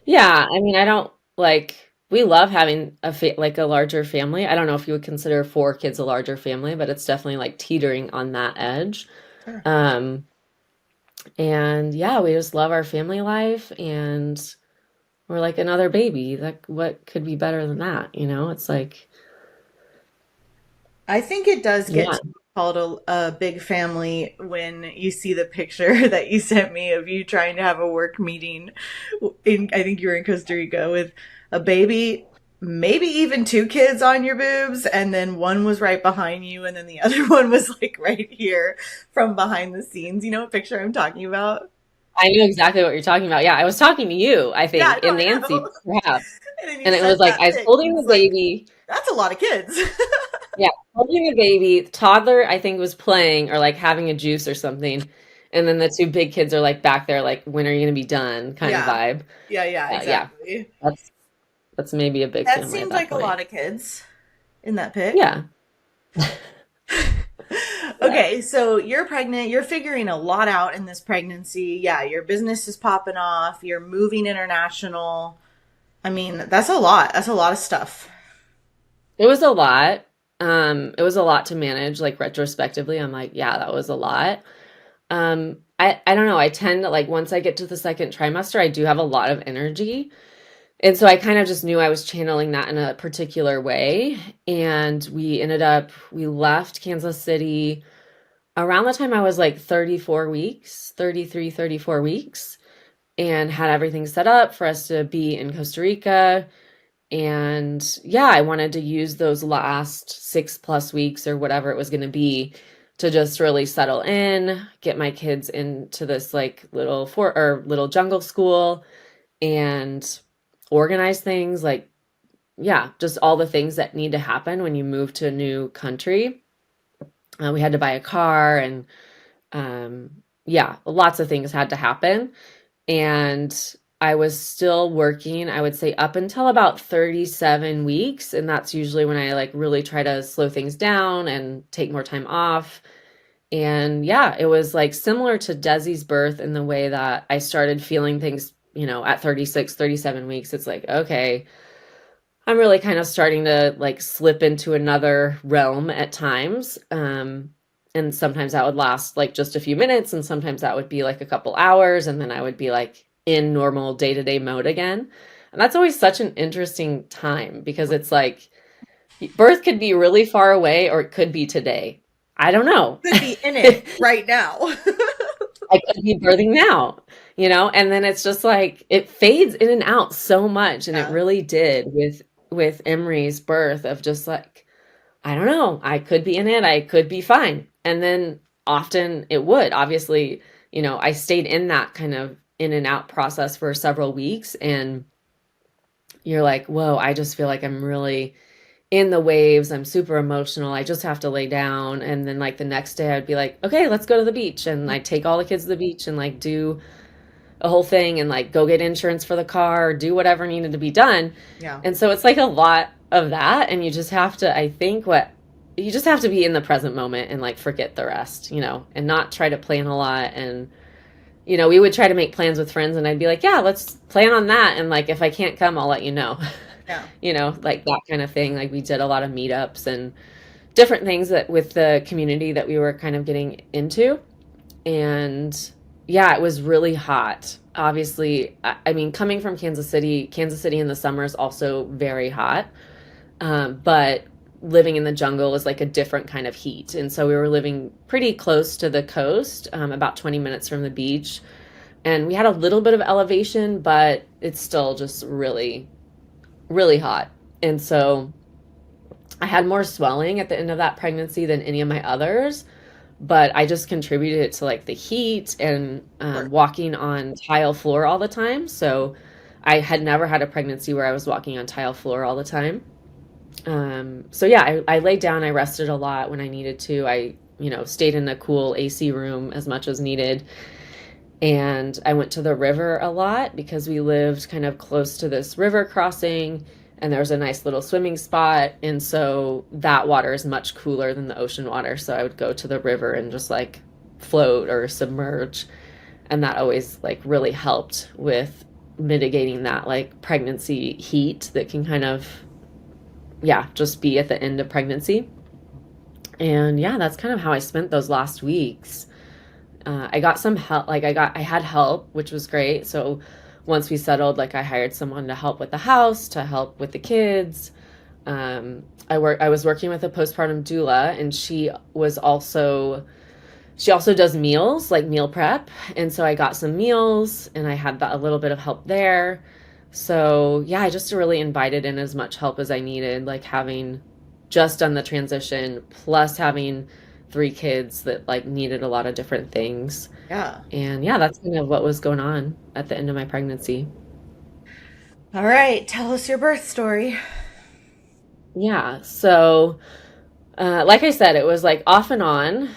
B: Yeah, I mean, I don't like, we love having like a larger family. I don't know if you would consider 4 kids a larger family, but it's definitely like teetering on that edge.
C: Sure.
B: And yeah, we just love our family life, and we're like another baby. Like, what could be better than that? It's like,
C: I think it does get
B: yeah.
C: to be called a big family when you see the picture that you sent me of you trying to have a work meeting I think you were in Costa Rica with a baby, maybe even 2 kids on your boobs, and then one was right behind you, and then the other one was like right here from behind the scenes. You know what picture I'm talking about?
B: I know exactly what you're talking about. Yeah, I was talking to you, I think,
C: Yeah, no,
B: and
C: I
B: Nancy,
C: know.
B: perhaps.
C: And
B: And it was
C: sent
B: like,
C: that
B: I was
C: pic,
B: holding
C: and
B: the
C: it's like,
B: baby.
C: that's a lot of kids.
B: Yeah, holding the baby. Toddler, I think, was playing or like having a juice or something. And then the 2 big kids are like back there, like, when are you going to be done kind of
C: Yeah.
B: vibe.
C: Yeah,
B: Yeah,
C: exactly.
B: that's maybe a big
C: That
B: family at
C: seemed
B: that
C: like a
B: point.
C: lot of kids in that pic.
B: Yeah. Yeah.
C: Okay, so you're pregnant. You're figuring a lot out in this pregnancy. Yeah, your business is popping off. You're moving international. I mean, that's a lot. That's a lot of stuff.
B: It was a lot. It was a lot to manage, like, retrospectively. I'm like, yeah, that was a lot. I don't know. I tend to, like, once I get to the second trimester, I do have a lot of energy. And so I kind of just knew I was channeling that in a particular way. And we left Kansas City around the time I was like 34 weeks, 33, 34 weeks, and had everything set up for us to be in Costa Rica. And yeah, I wanted to use those last 6+ weeks or whatever it was going to be to just really settle in, get my kids into this like little jungle school, and organize things, like, yeah, just all the things that need to happen when you move to a new country. We had to buy a car, and yeah, lots of things had to happen. And I was still working, I would say, up until about 37 weeks. And that's usually when I like really try to slow things down and take more time off. And yeah, it was like similar to Desi's birth in the way that I started feeling things, at 36, 37 weeks. It's like, okay, I'm really kind of starting to like slip into another realm at times. And sometimes that would last like just a few minutes, and sometimes that would be like a couple hours, and then I would be like in normal day-to-day mode again. And that's always such an interesting time, because it's like birth could be really far away, or it could be today. I don't know.
C: Could be in it right now.
B: I could be birthing now, and then it's just like it fades in and out so much. And
C: Yeah.
B: it really did with Emery's birth, of just like, I don't know, I could be in it, I could be fine. And then often it would. Obviously, I stayed in that kind of in and out process for several weeks, and you're like, whoa, I just feel like I'm really in the waves. I'm super emotional. I just have to lay down. And then like the next day I'd be like, okay, let's go to the beach. And I take all the kids to the beach and like do a whole thing, and like go get insurance for the car, do whatever needed to be done.
C: Yeah.
B: And so it's like a lot of that. And you just have to, I think you just have to be in the present moment and like forget the rest, and not try to plan a lot. And, we would try to make plans with friends, and I'd be like, yeah, let's plan on that. And like, if I can't come, I'll let you know.
C: Yeah.
B: Like that kind of thing. Like, we did a lot of meetups and different things that with the community that we were kind of getting into. And yeah, it was really hot. Obviously, I mean, coming from Kansas City in the summer is also very hot. But living in the jungle is like a different kind of heat. And so we were living pretty close to the coast, about 20 minutes from the beach. And we had a little bit of elevation, but it's still just really, really hot. And so I had more swelling at the end of that pregnancy than any of my others, but I just contributed it to like the heat and walking on tile floor all the time. So I had never had a pregnancy where I was walking on tile floor all the time. So yeah, I laid down, I rested a lot when I needed to. I, stayed in a cool AC room as much as needed. And I went to the river a lot because we lived kind of close to this river crossing, and there was a nice little swimming spot. And so that water is much cooler than the ocean water. So I would go to the river and just like float or submerge. And that always like really helped with mitigating that like pregnancy heat that can kind of, just be at the end of pregnancy. And that's kind of how I spent those last weeks. I got some help, I had help, which was great. So once we settled, like I hired someone to help with the house, to help with the kids. I was working with a postpartum doula, and she also does meals, like meal prep. And so I got some meals and I had a little bit of help there. So I just really invited in as much help as I needed, like having just done the transition, plus having 3 kids that like needed a lot of different things.
C: Yeah.
B: And that's kind of what was going on at the end of my pregnancy.
C: All right. Tell us your birth story.
B: Yeah. So, like I said, it was like off and on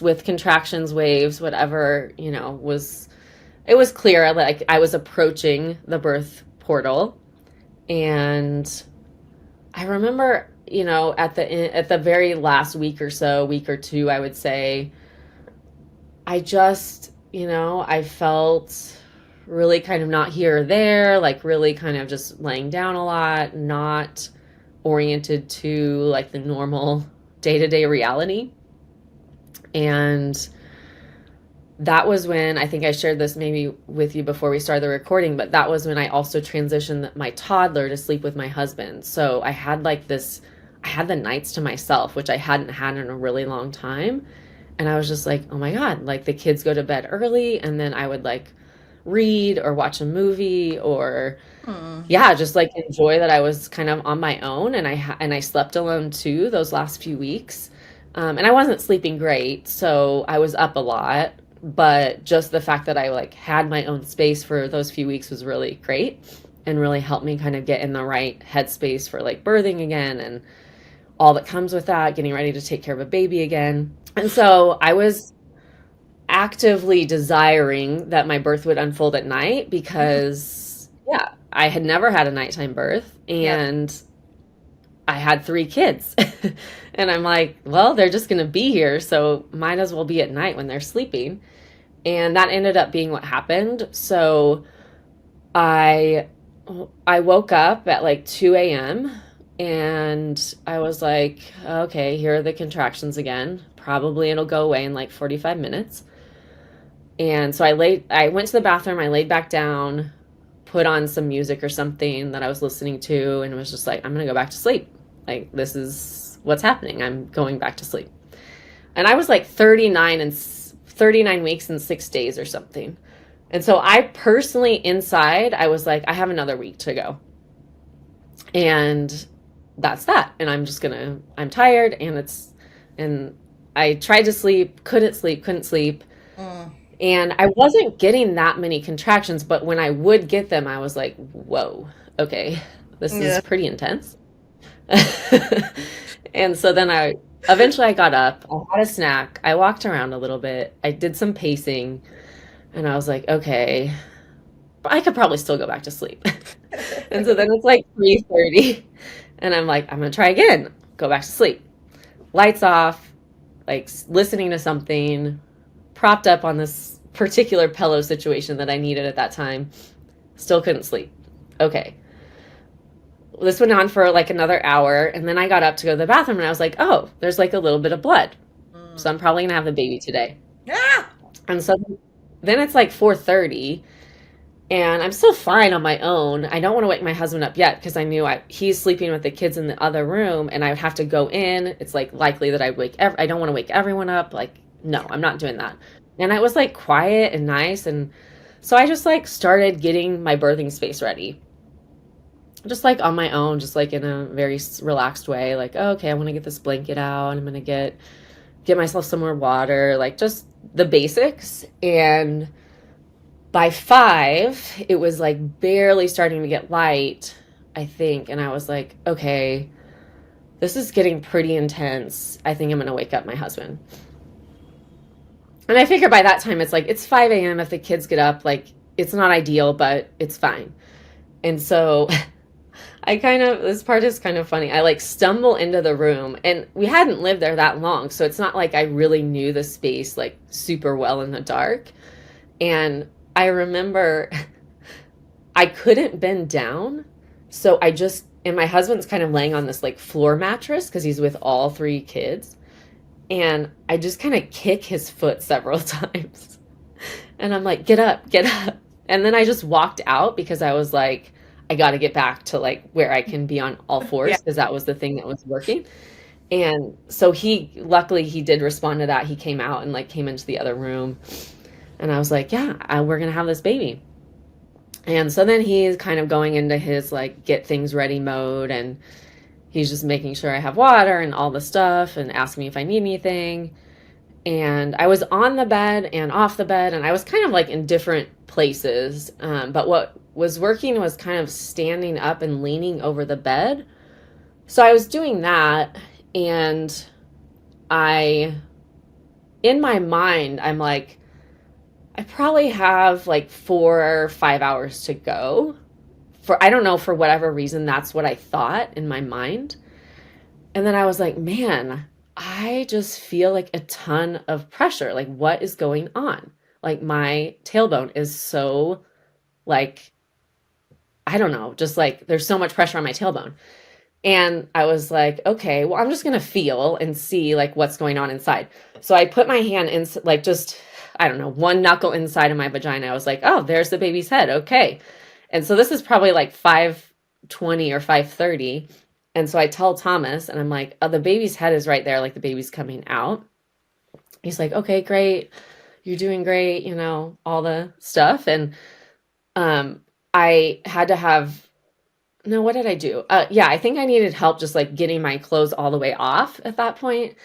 B: with contractions, waves, whatever, it was clear like I was approaching the birth portal. And I remember, at the very last week or two, I would say, I just, I felt really kind of not here or there, like really kind of just laying down a lot, not oriented to like the normal day-to-day reality. And that was when, I think I shared this maybe with you before we started the recording, but that was when I also transitioned my toddler to sleep with my husband. So I had the nights to myself, which I hadn't had in a really long time. And I was just like, oh my God, like the kids go to bed early, and then I would like read or watch a movie or just like enjoy that I was kind of on my own. And I slept alone too those last few weeks. And I wasn't sleeping great, so I was up a lot. But just the fact that I like had my own space for those few weeks was really great and really helped me kind of get in the right headspace for like birthing again and all that comes with that, getting ready to take care of a baby again. And so I was actively desiring that my birth would unfold at night because I had never had a nighttime birth, and I had 3 kids. And I'm like, well, they're just going to be here, so might as well be at night when they're sleeping. And that ended up being what happened. So I woke up at like 2 a.m. and I was like, okay, here are the contractions again. Probably it'll go away in like 45 minutes. And so I went to the bathroom, I laid back down, put on some music or something that I was listening to, and it was just like, I'm going to go back to sleep. Like, this is what's happening. I'm going back to sleep. And I was like 39 weeks and 6 days or something. And so I personally inside, I was like, I have another week to go. And that's that. And I'm tired, and I tried to sleep, couldn't sleep. And I wasn't getting that many contractions, but when I would get them, I was like, whoa, okay, this is pretty intense. And so then eventually I got up, I had a snack, I walked around a little bit, I did some pacing, and I was like, okay, I could probably still go back to sleep. And so then it's like 3:30, and I'm like, I'm gonna try again, go back to sleep. Lights off, like listening to something, propped up on this particular pillow situation that I needed at that time, still couldn't sleep. Okay. This went on for like another hour, and then I got up to go to the bathroom, and I was like, oh, there's like a little bit of blood. So I'm probably going to have the baby today.
C: Yeah.
B: And so then it's like 4:30, And I'm still fine on my own. I don't want to wake my husband up yet because I knew he's sleeping with the kids in the other room and I would have to go in. It's like likely that I don't want to wake everyone up. Like, no, I'm not doing that. And I was like quiet and nice. And so I just like started getting my birthing space ready. Just like on my own, just like in a very relaxed way. Like, oh, okay, I want to get this blanket out. I'm going to get myself some more water, like just the basics. And by 5, it was like barely starting to get light, I think. And I was like, okay, this is getting pretty intense. I think I'm going to wake up my husband. And I figure by that time, it's like, it's 5 a.m. If the kids get up, like, it's not ideal, but it's fine. And so this part is kind of funny. I like stumble into the room and we hadn't lived there that long. So it's not like I really knew the space like super well in the dark. And I remember I couldn't bend down. So and my husband's kind of laying on this like floor mattress because he's with all 3 kids. And I just kind of kick his foot several times. And I'm like, get up, get up. And then I just walked out because I was like, I got to get back to like where I can be on all fours because that was the thing that was working. And so luckily he did respond to that. He came out and like came into the other room. And I was like, yeah, we're going to have this baby. And so then he's kind of going into his like get things ready mode. And he's just making sure I have water and all the stuff and asking me if I need anything. And I was on the bed and off the bed. And I was kind of like in different places. But what was working was kind of standing up and leaning over the bed. So I was doing that. And in my mind, I'm like, I probably have like 4 or 5 hours to go. I don't know, for whatever reason, that's what I thought in my mind. And then I was like, man, I just feel like a ton of pressure. Like, what is going on? Like, my tailbone is so like, I don't know, just like there's so much pressure on my tailbone. And I was like, okay, well, I'm just going to feel and see like what's going on inside. So I put my hand in, like, just, I don't know, one knuckle inside of my vagina. I was like, oh, there's the baby's head. Okay. And so this is probably like 5:20 or 5:30. And so I tell Thomas and I'm like, oh, the baby's head is right there. Like the baby's coming out. He's like, okay, great. You're doing great. You know, all the stuff. And I had to have, no, what did I do? I think I needed help just like getting my clothes all the way off at that point.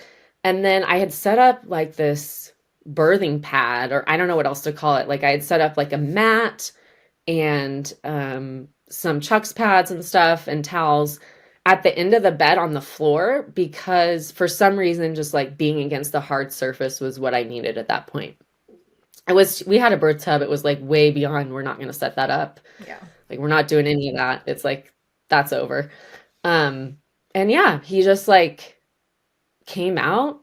B: And then I had set up like this birthing pad, or I don't know what else to call it. Like I had set up like a mat and some Chuck's pads and stuff and towels at the end of the bed on the floor, because for some reason, just like being against the hard surface was what I needed at that point. We had a birth tub. It was like way beyond, we're not going to set that up.
C: Yeah.
B: Like we're not doing any of that. It's like, that's over. And yeah, he just like came out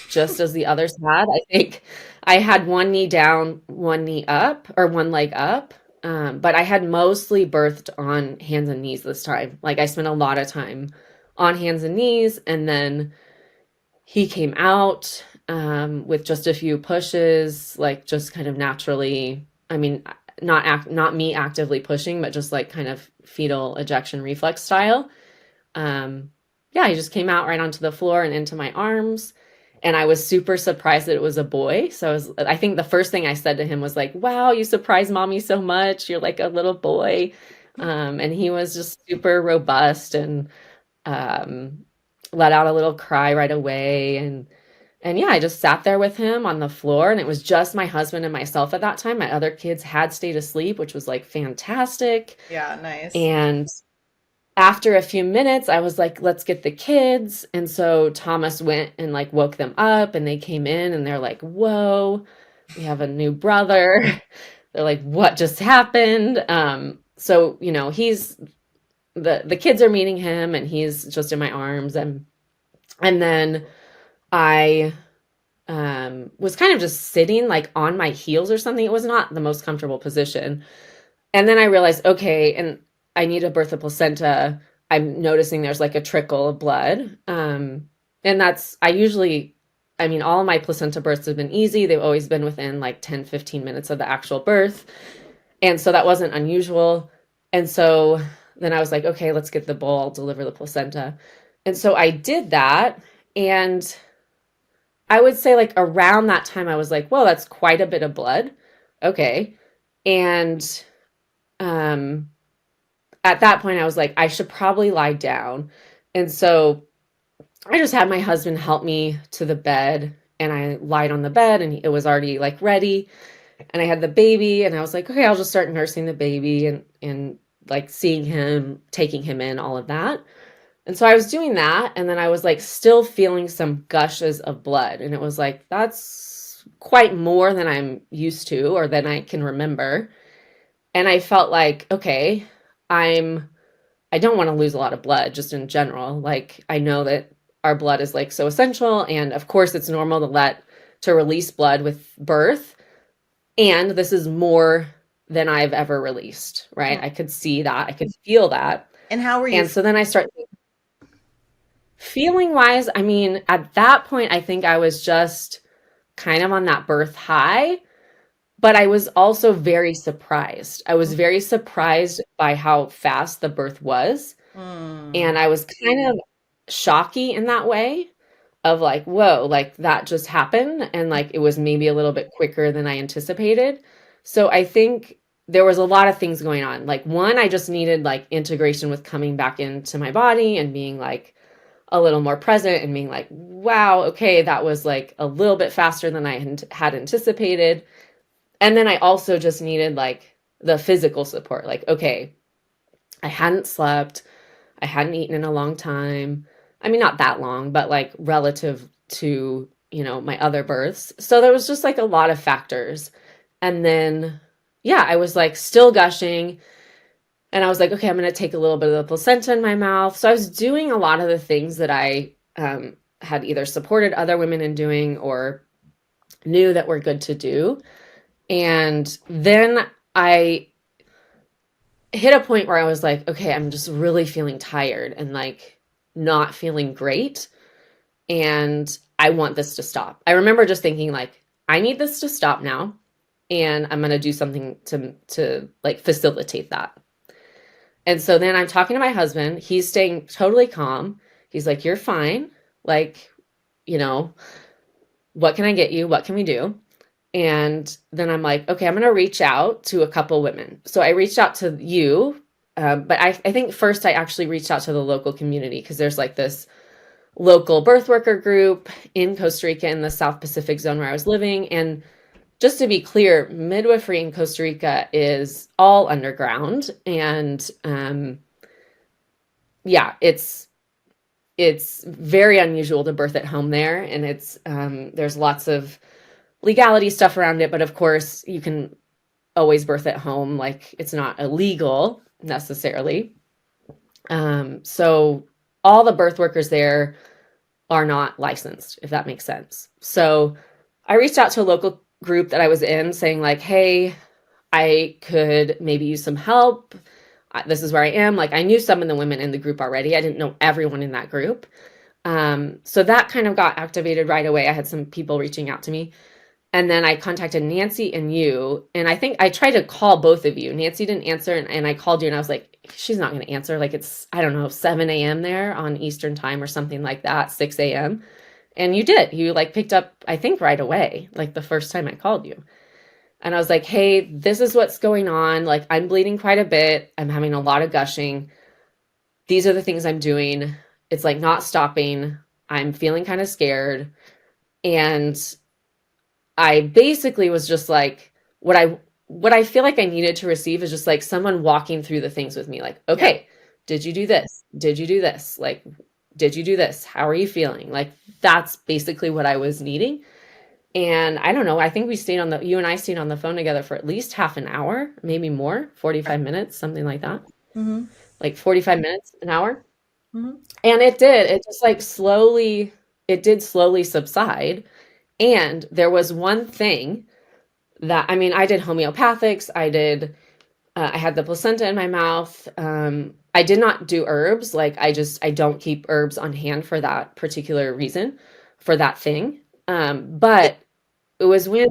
B: just as the others had. I think I had one knee down, one knee up, or one leg up. But I had mostly birthed on hands and knees this time. Like I spent a lot of time on hands and knees, and then he came out with just a few pushes, like just kind of naturally. I mean, not me actively pushing, but just like kind of fetal ejection reflex style. He just came out right onto the floor and into my arms. And I was super surprised that it was a boy. So I think the first thing I said to him was like, wow, you surprised mommy so much. You're like a little boy. And he was just super robust and let out a little cry right away. And yeah, I just sat there with him on the floor, and it was just my husband and myself at that time. My other kids had stayed asleep, which was like fantastic.
C: Yeah, nice.
B: And after a few minutes, I was like, let's get the kids. And so Thomas went and like woke them up, and they came in and they're like, whoa, we have a new brother. They're like, what just happened? So, you know, the kids are meeting him and he's just in my arms. And then I was kind of just sitting like on my heels or something. It was not the most comfortable position. And then I realized, okay, and I need to birth a placenta. I'm noticing there's like a trickle of blood. And all of my placenta births have been easy. They've always been within like 10, 15 minutes of the actual birth. And so that wasn't unusual. And so then I was like, okay, let's get the bowl, I'll deliver the placenta. And so I did that. And I would say like around that time, I was like, well, that's quite a bit of blood. Okay. And at that point, I was like, I should probably lie down. And so I just had my husband help me to the bed, and I lied on the bed, and it was already like ready. And I had the baby, and I was like, okay, I'll just start nursing the baby and like seeing him, taking him in, all of that. And so I was doing that, and then I was like still feeling some gushes of blood. And it was like, that's quite more than I'm used to or than I can remember. And I felt like, okay, I don't want to lose a lot of blood just in general. Like I know that our blood is like so essential, and of course it's normal to release blood with birth. And this is more than I've ever released, right? I could see that, I could feel that.
C: And how were you?
B: And so then I started feeling wise. I mean, at that point, I think I was just kind of on that birth high. But I was also very surprised. I was very surprised by how fast the birth was. And I was kind of shocky in that way of like, whoa, like that just happened. And like it was maybe a little bit quicker than I anticipated. So I think there was a lot of things going on. Like one, I just needed like integration with coming back into my body and being like a little more present and being like, wow, okay, that was like a little bit faster than I had anticipated. And then I also just needed like the physical support. Like, okay, I hadn't slept. I hadn't eaten in a long time. I mean, not that long, but like relative to, my other births. So there was just like a lot of factors. And then, yeah, I was like still gushing. And I was like, okay, I'm going to take a little bit of the placenta in my mouth. So I was doing a lot of the things that I had either supported other women in doing or knew that were good to do. And then I hit a point where I was like, okay, I'm just really feeling tired and like not feeling great. And I want this to stop. I remember just thinking like, I need this to stop now. And I'm going to do something to like facilitate that. And so then I'm talking to my husband. He's staying totally calm. He's like, you're fine. Like, what can I get you? What can we do? And then I'm like, okay, I'm going to reach out to a couple women. So I reached out to you, but I think first I actually reached out to the local community because there's like this local birth worker group in Costa Rica in the South Pacific zone where I was living. And just to be clear, midwifery in Costa Rica is all underground. And yeah, it's very unusual to birth at home there. And there's lots of legality stuff around it, but of course you can always birth at home. Like it's not illegal necessarily. So all the birth workers there are not licensed, if that makes sense. So I reached out to a local group that I was in saying like, hey, I could maybe use some help. This is where I am. Like I knew some of the women in the group already. I didn't know everyone in that group. So that kind of got activated right away. I had some people reaching out to me. And then I contacted Nancy and you, and I think I tried to call both of you. Nancy didn't answer, and I called you, and I was like, she's not going to answer. Like it's, I don't know, 7 a.m. there on Eastern time or something like that, 6 a.m. And you did. You like picked up, I think right away, like the first time I called you. And I was like, hey, this is what's going on. Like I'm bleeding quite a bit. I'm having a lot of gushing. These are the things I'm doing. It's like not stopping. I'm feeling kind of scared. And I basically was just like, what I feel like I needed to receive is just like someone walking through the things with me. Like, okay, did you do this? Did you do this? Like, did you do this? How are you feeling? Like, that's basically what I was needing. And I don't know, I think you and I stayed on the phone together for at least half an hour, maybe more, 45 minutes, something like that.
C: Mm-hmm.
B: Like 45 minutes, an hour.
C: Mm-hmm.
B: And it just like did slowly subside. And there was one thing that, I mean, I did homeopathics. I had the placenta in my mouth. I did not do herbs. Like I don't keep herbs on hand for that particular reason, for that thing. But it was when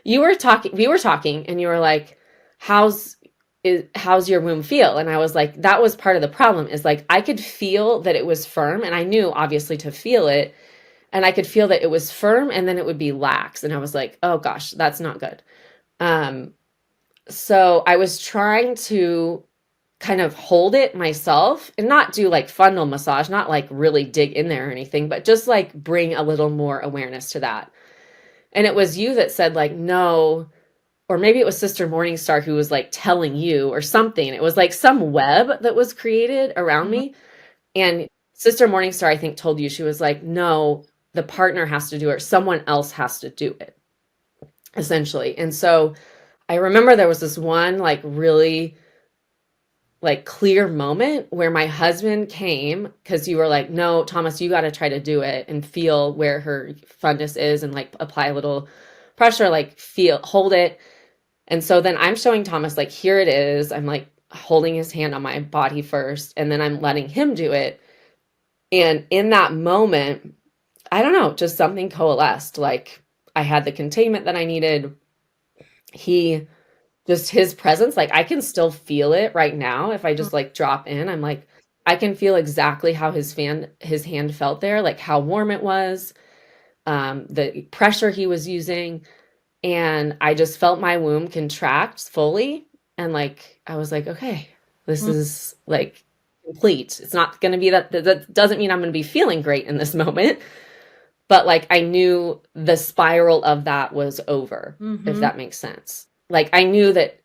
B: we were talking and you were like, how's your womb feel? And I was like, that was part of the problem, is like, I could feel that it was firm, and I knew obviously to feel it, and I could feel that it was firm and then it would be lax. And I was like, oh gosh, that's not good. So I was trying to kind of hold it myself and not do like fundal massage, not like really dig in there or anything, but just like bring a little more awareness to that. And it was you that said like, no, or maybe it was Sister Morningstar who was like telling you or something. It was like some web that was created around me. And Sister Morningstar, I think, told you, she was like, no, the partner has to do it, or someone else has to do it, essentially. And so I remember there was this one like really like clear moment where my husband came, because you were like, no, Thomas, you got to try to do it and feel where her funness is and like apply a little pressure, like hold it. And so then I'm showing Thomas, like, here it is. I'm like holding his hand on my body first, and then I'm letting him do it. And in that moment, I don't know, just something coalesced. Like I had the containment that I needed. His presence, like I can still feel it right now. If I just like drop in, I'm like, I can feel exactly how his hand felt there, like how warm it was, the pressure he was using. And I just felt my womb contract fully. And like, I was like, okay, this is like complete. It's not going to be that doesn't mean I'm going to be feeling great in this moment. But like, I knew the spiral of that was over, if that makes sense. Like, I knew that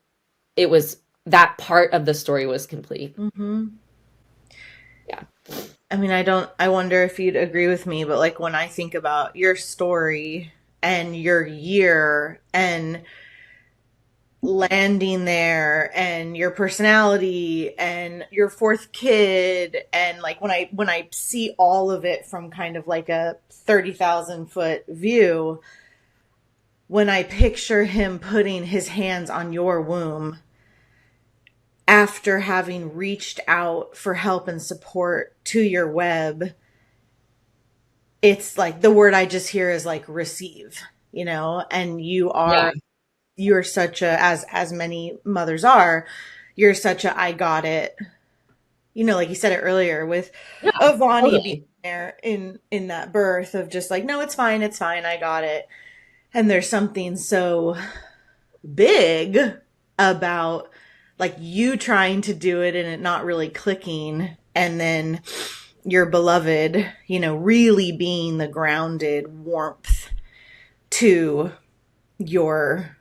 B: it was, that part of the story was complete. Yeah.
C: I mean, I wonder if you'd agree with me, but like when I think about your story and your year and landing there and your personality and your fourth kid, and like when I see all of it from kind of like a 30,000 foot view, when I picture him putting his hands on your womb after having reached out for help and support to your web, it's like the word I just hear is like receive, and you're such a, as many mothers are, you're such a, I got it, like you said it earlier with Avani being there in that birth of just like, no, it's fine, I got it. And there's something so big about like you trying to do it and it not really clicking, and then your beloved, really being the grounded warmth to your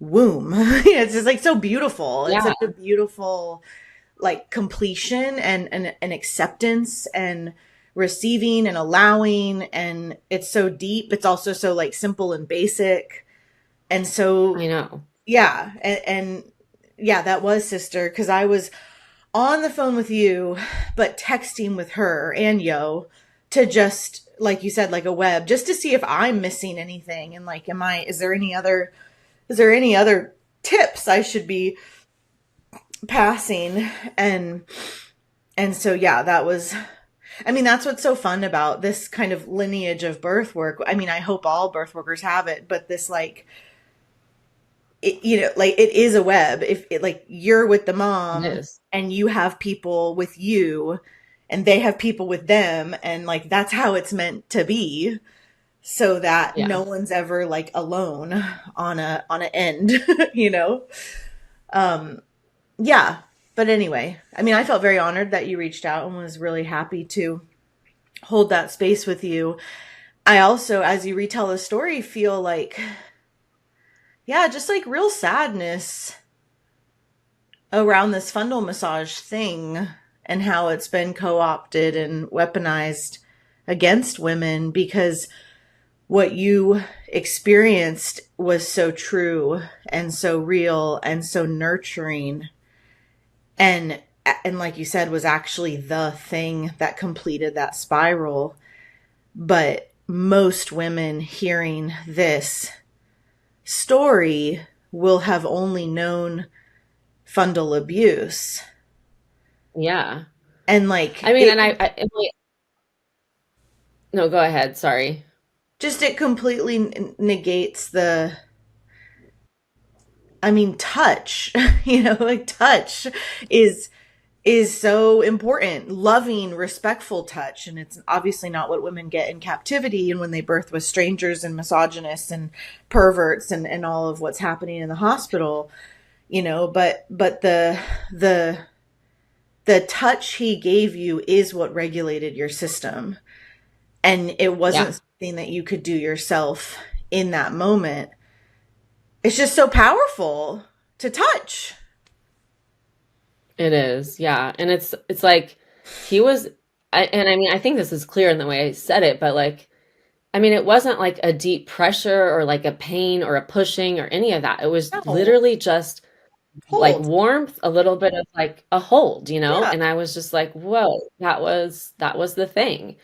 C: womb. It's just like so beautiful. It's such a beautiful like completion and acceptance and receiving and allowing, and it's so deep. It's also so like simple and basic. And so
B: I know.
C: Yeah. And yeah, that was sister, because I was on the phone with you, but texting with her and Yo to just, like you said, like a web, just to see if I'm missing anything. And like, is there any other tips I should be passing? And so, yeah, that's what's so fun about this kind of lineage of birth work. I mean, I hope all birth workers have it, but this like, like it is a web. If it, like you're with the mom and you have people with you and they have people with them, and like that's how it's meant to be, so that no one's ever like alone on an end. Yeah. But anyway, I mean, I felt very honored that you reached out and was really happy to hold that space with you. I also, as you retell the story, feel like, just like real sadness around this fundal massage thing and how it's been co-opted and weaponized against women, because what you experienced was so true and so real and so nurturing. And like you said, was actually the thing that completed that spiral. But most women hearing this story will have only known fundal abuse.
B: Yeah.
C: And like,
B: I mean, no, go ahead. Sorry.
C: Just it completely negates the I mean, touch, like touch is so important. Loving, respectful touch. And it's obviously not what women get in captivity and when they birth with strangers and misogynists and perverts and all of what's happening in the hospital, but the touch he gave you is what regulated your system. And it wasn't something that you could do yourself in that moment. It's just so powerful to touch.
B: It is, yeah. And it's like he was, I think this is clear in the way I said it, but like, it wasn't like a deep pressure or like a pain or a pushing or any of that. It was literally just like warmth, a little bit of like a hold,
C: Yeah.
B: And I was just like, whoa, that was the thing.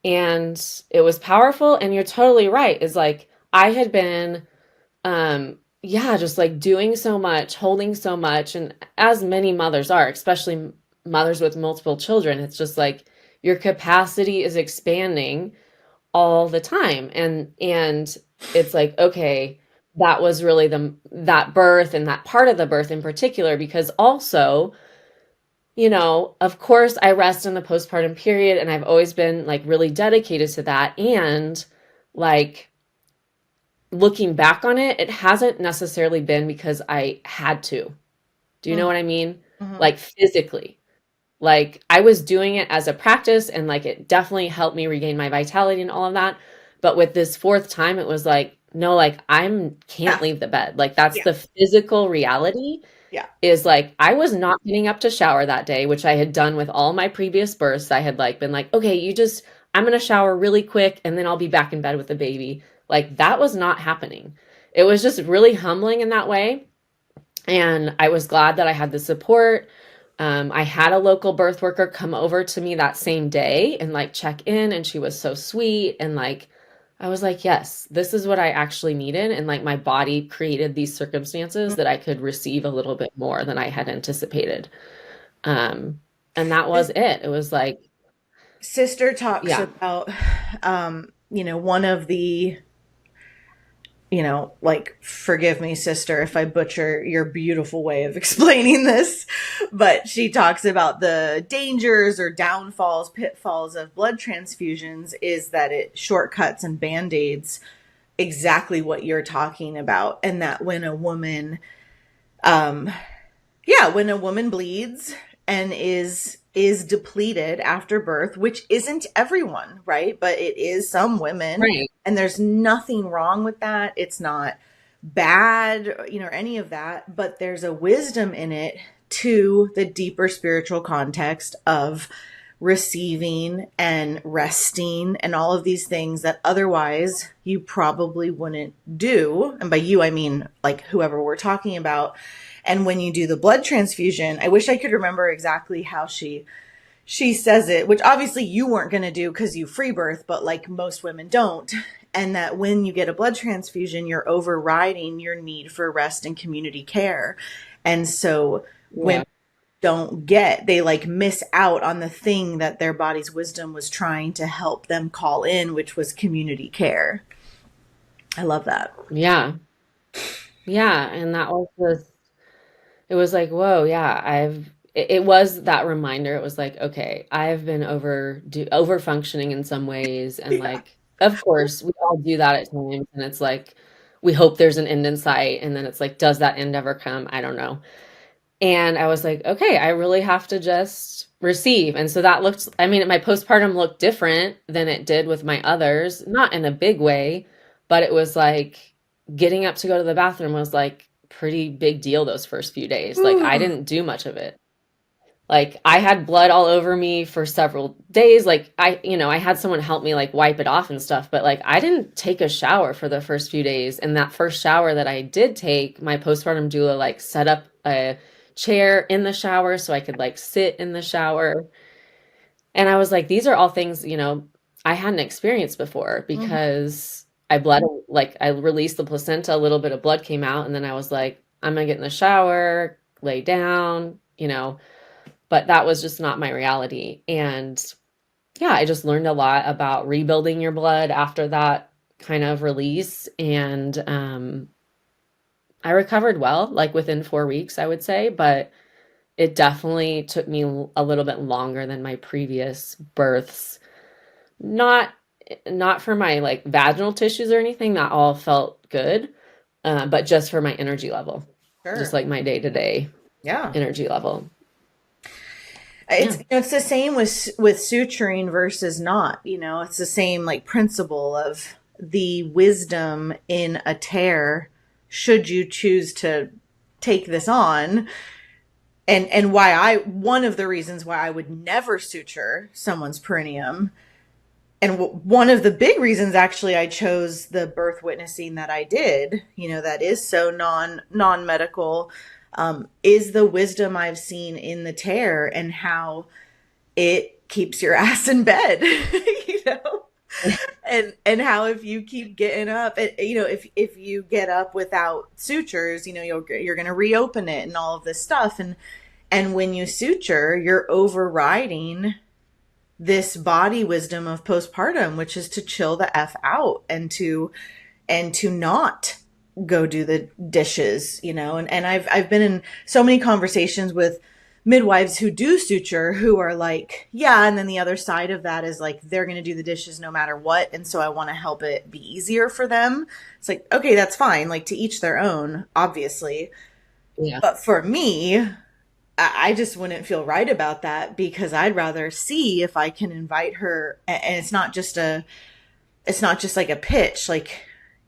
B: And it was powerful. And you're totally right. Is like, I had been, just like doing so much, holding so much. And as many mothers are, especially mothers with multiple children, it's just like your capacity is expanding all the time. And it's like, okay, that was really that birth and that part of the birth in particular, because also, of course I rest in the postpartum period and I've always been like really dedicated to that. And like looking back on it, it hasn't necessarily been because I had to. Do you know what I mean?
C: Mm-hmm.
B: Like physically. Like I was doing it as a practice and like it definitely helped me regain my vitality and all of that. But with this fourth time, it was like, no, like can't leave the bed. Like that's the physical reality.
C: Yeah.
B: Is like, I was not getting up to shower that day, which I had done with all my previous births. I had like been like, okay, I'm going to shower really quick and then I'll be back in bed with the baby. Like that was not happening. It was just really humbling in that way. And I was glad that I had the support. I had a local birth worker come over to me that same day and like check in, and she was so sweet. And like, I was like, yes, this is what I actually needed. And like my body created these circumstances that I could receive a little bit more than I had anticipated. And that was it. It was like.
C: Sister talks about, one of the, like, forgive me, sister, if I butcher your beautiful way of explaining this, but she talks about the dangers or downfalls, pitfalls of blood transfusions is that it shortcuts and band-aids exactly what you're talking about. And that when a woman, when a woman bleeds and is depleted after birth, which isn't everyone, right? But it is some women.
B: Right.
C: And there's nothing wrong with that. It's not bad, or any of that, but there's a wisdom in it to the deeper spiritual context of receiving and resting and all of these things that otherwise you probably wouldn't do. And by you, I mean like whoever we're talking about. And when you do the blood transfusion, I wish I could remember exactly how she says it, which obviously you weren't going to do because you free birth, but like most women don't. And that when you get a blood transfusion, you're overriding your need for rest and community care. And so women they like miss out on the thing that their body's wisdom was trying to help them call in, which was community care. I love that.
B: Yeah. Yeah. And that was it was like, whoa, yeah, it was that reminder. It was like, okay, I've been over functioning in some ways. And like, of course, we all do that at times. And it's like, we hope there's an end in sight. And then it's like, does that end ever come? I don't know. And I was like, okay, I really have to just receive. And so that my postpartum looked different than it did with my others, not in a big way, but it was like getting up to go to the bathroom was like pretty big deal those first few days. Like I didn't do much of it. Like I had blood all over me for several days. Like I had someone help me like wipe it off and stuff, but like I didn't take a shower for the first few days. And that first shower that I did take, my postpartum doula like set up a chair in the shower so I could like sit in the shower. And I was like, these are all things, I hadn't experienced before because I released the placenta, a little bit of blood came out, and then I was like, I'm gonna get in the shower, lay down, but that was just not my reality. And yeah, I just learned a lot about rebuilding your blood after that kind of release. And I recovered well, like within 4 weeks, I would say, but it definitely took me a little bit longer than my previous births. Not not for my like vaginal tissues or anything, that all felt good, but just for my energy level, just
C: Sure.
B: like my day-to-day
C: Yeah.
B: energy level.
C: It's
B: Yeah.
C: it's the same with suturing versus not, it's the same like principle of the wisdom in a tear should you choose to take this on, and why one of the reasons why I would never suture someone's perineum, and one of the big reasons actually I chose the birth witnessing that I did, that is so non-medical, is the wisdom I've seen in the tear and how it keeps your ass in bed, you know, and how if you keep getting up, if you get up without sutures, you're going to reopen it and all of this stuff, and when you suture, you're overriding this body wisdom of postpartum, which is to chill the F out and to not go do the dishes, and I've been in so many conversations with midwives who do suture who are like, yeah, and then the other side of that is like they're going to do the dishes no matter what, and so I want to help it be easier for them. It's like, okay, that's fine, like to each their own, obviously.
B: Yeah.
C: But for me, I just wouldn't feel right about that, because I'd rather see if I can invite her, and it's not just like a pitch, like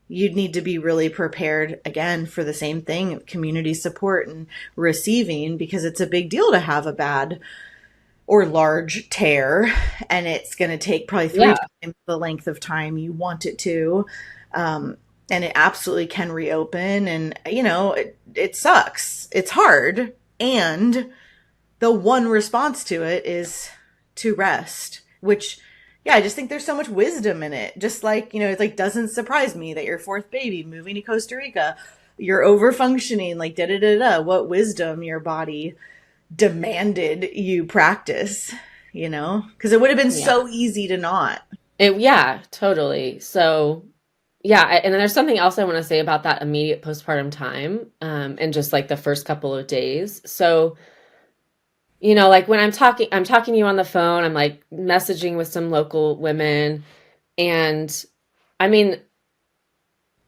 C: you'd need to be really prepared again for the same thing, community support and receiving, because it's a big deal to have a bad or large tear, and it's going to take probably three times the length of time you want it to. And it absolutely can reopen, and it sucks. It's hard. And the one response to it is to rest, which, yeah, I just think there's so much wisdom in it. Just like, it's like, doesn't surprise me that your fourth baby moving to Costa Rica, you're over functioning, like what wisdom your body demanded you practice, because it would have been so easy to not.
B: Yeah, totally. So yeah, and then there's something else I want to say about that immediate postpartum time, and just like the first couple of days. So, like when I'm talking to you on the phone, I'm like messaging with some local women, and I mean,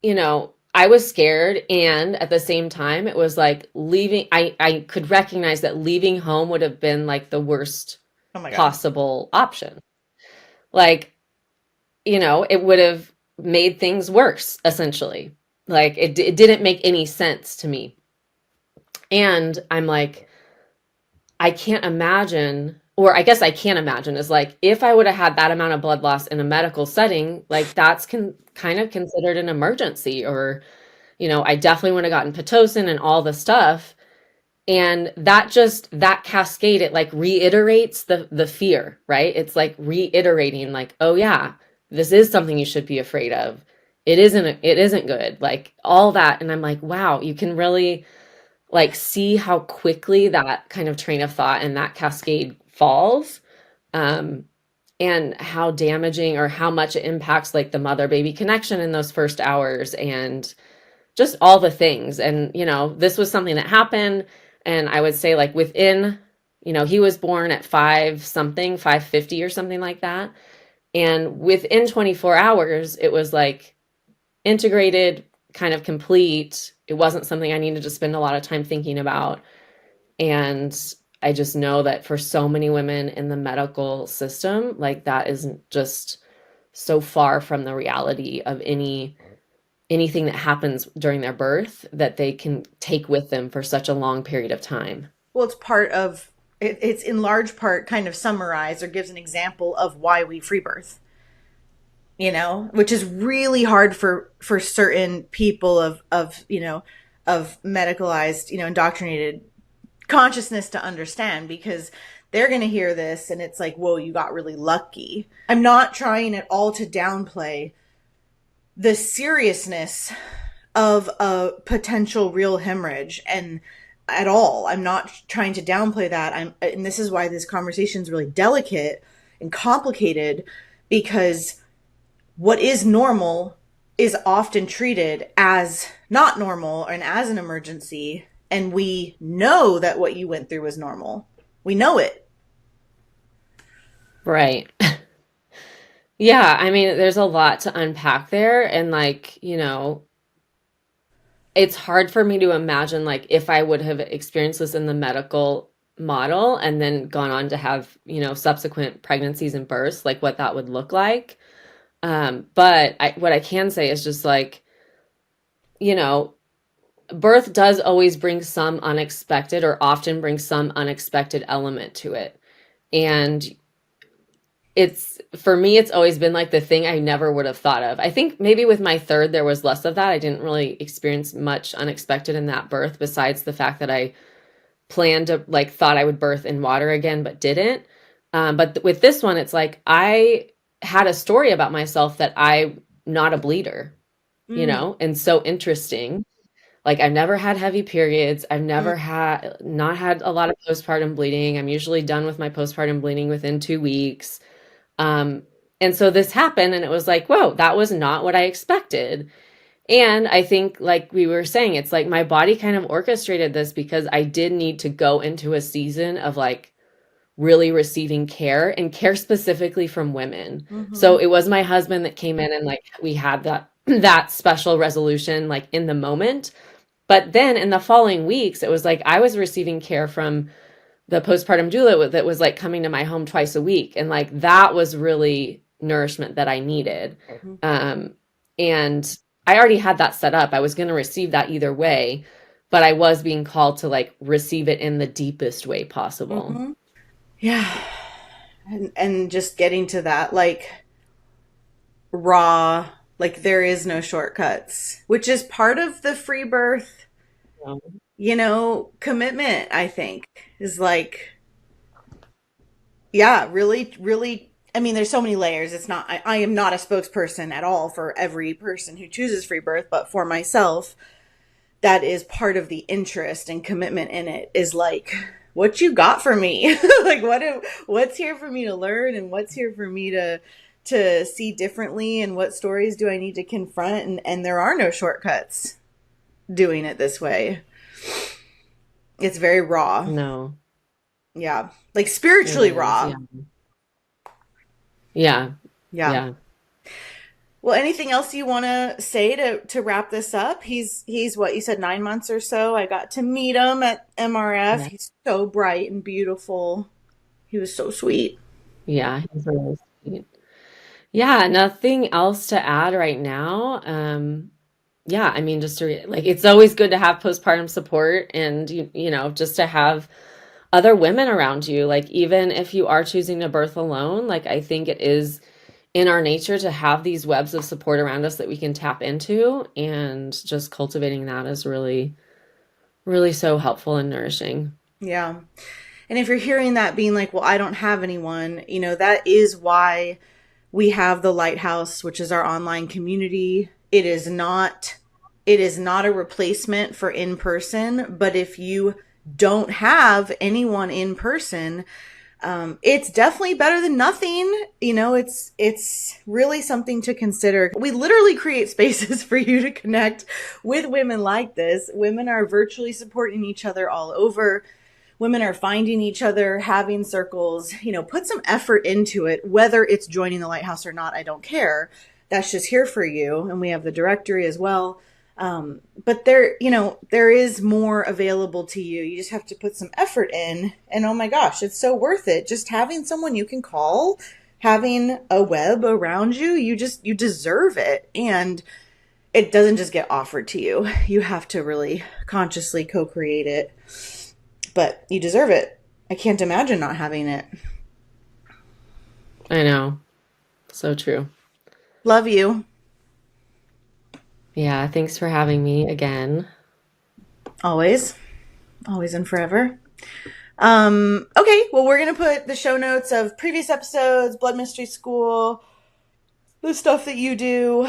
B: I was scared, and at the same time, it was like leaving. I could recognize that leaving home would have been like the worst possible option. Like, it would have made things worse, essentially. Like it didn't make any sense to me. And I'm like, I can't imagine, or I guess I can't imagine, is like, if I would have had that amount of blood loss in a medical setting, like that's kind of considered an emergency, or, I definitely would have gotten Pitocin and all the stuff. And that cascade, it like reiterates the fear, right? It's like reiterating like, oh yeah, this is something you should be afraid of. It isn't good. Like all that. And I'm like, wow, you can really like see how quickly that kind of train of thought and that cascade falls, and how damaging or how much it impacts like the mother baby connection in those first hours, and just all the things. And, this was something that happened. And I would say like within, he was born at 550 or something like that. And within 24 hours, it was like integrated, kind of complete. It wasn't something I needed to spend a lot of time thinking about. And I just know that for so many women in the medical system, like that isn't just so far from the reality of anything that happens during their birth that they can take with them for such a long period of time.
C: Well, it's in large part kind of summarized or gives an example of why we free birth, which is really hard for certain people of medicalized, indoctrinated consciousness to understand, because they're going to hear this and it's like, whoa, you got really lucky. I'm not trying at all to downplay the seriousness of a potential real hemorrhage, and at all. I'm not trying to downplay that. And this is why this conversation is really delicate and complicated, because what is normal is often treated as not normal and as an emergency. And we know that what you went through was normal. We know it.
B: Right. Yeah, I mean, there's a lot to unpack there. And like, it's hard for me to imagine like if I would have experienced this in the medical model and then gone on to have, subsequent pregnancies and births, like what that would look like. But what I can say is just like, birth does always bring some unexpected or often bring some unexpected element to it. And for me, it's always been like the thing I never would have thought of. I think maybe with my third, there was less of that. I didn't really experience much unexpected in that birth, besides the fact that I planned to thought I would birth in water again, but didn't. But with this one, it's like, I had a story about myself that I'm not a bleeder, and so interesting. Like I've never had heavy periods. I've never not had a lot of postpartum bleeding. I'm usually done with my postpartum bleeding within 2 weeks. And so this happened and it was like, whoa, that was not what I expected. And I think like we were saying, it's like my body kind of orchestrated this because I did need to go into a season of like really receiving care and care specifically from women. Mm-hmm. So it was my husband that came in and like we had that special resolution like in the moment. But then in the following weeks, it was like I was receiving care from the postpartum doula that was like coming to my home twice a week. And like that was really nourishment that I needed. Mm-hmm. And I already had that set up. I was going to receive that either way, but I was being called to like receive it in the deepest way possible.
C: Mm-hmm. Yeah. And just getting to that, like raw, like there is no shortcuts, which is part of the free birth, commitment, I think, is like, yeah, really, really. I mean, there's so many layers. It's not, I am not a spokesperson at all for every person who chooses free birth, but for myself, that is part of the interest and commitment in it is like, what you got for me? Like what's here for me to learn and what's here for me to see differently and what stories do I need to confront? And there are no shortcuts doing it this way. It's very raw.
B: No.
C: Yeah. Like spiritually raw.
B: Yeah.
C: Well, anything else you want to say to wrap this up? He's what you said, 9 months or so. I got to meet him at MRF. Yeah. He's so bright and beautiful. He was so sweet.
B: Yeah, he's really sweet. Yeah, nothing else to add right now. Yeah, I mean, just to like, it's always good to have postpartum support and, just to have other women around you. Like, even if you are choosing to birth alone, like, I think it is in our nature to have these webs of support around us that we can tap into, and just cultivating that is really, really so helpful and nourishing.
C: Yeah. And if you're hearing that being like, well, I don't have anyone, that is why we have the Lighthouse, which is our online community. It is not a replacement for in-person, but if you don't have anyone in person, it's definitely better than nothing. It's really something to consider. We literally create spaces for you to connect with women like this. Women are virtually supporting each other all over. Women are finding each other, having circles, put some effort into it, whether it's joining the Lighthouse or not, I don't care. That's just here for you. And we have the directory as well. But there is more available to you. You just have to put some effort in, and oh my gosh, it's so worth it. Just having someone you can call, having a web around you, you deserve it. And it doesn't just get offered to you. You have to really consciously co-create it. But you deserve it. I can't imagine not having it.
B: I know. So true.
C: Love you.
B: Yeah, thanks for having me again.
C: Always and forever. Okay, well, we're going to put the show notes of previous episodes, Blood Mystery School, the stuff that you do.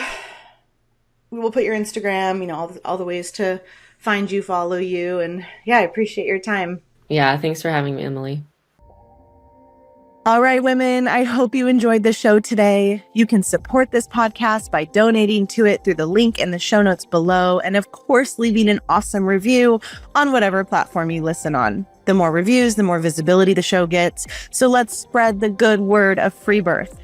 C: We will put your Instagram, all the ways to find you, follow you. And yeah, I appreciate your time.
B: Yeah, thanks for having me, Emily.
A: All right, women, I hope you enjoyed the show today. You can support this podcast by donating to it through the link in the show notes below. And of course, leaving an awesome review on whatever platform you listen on. The more reviews, the more visibility the show gets. So let's spread the good word of free birth.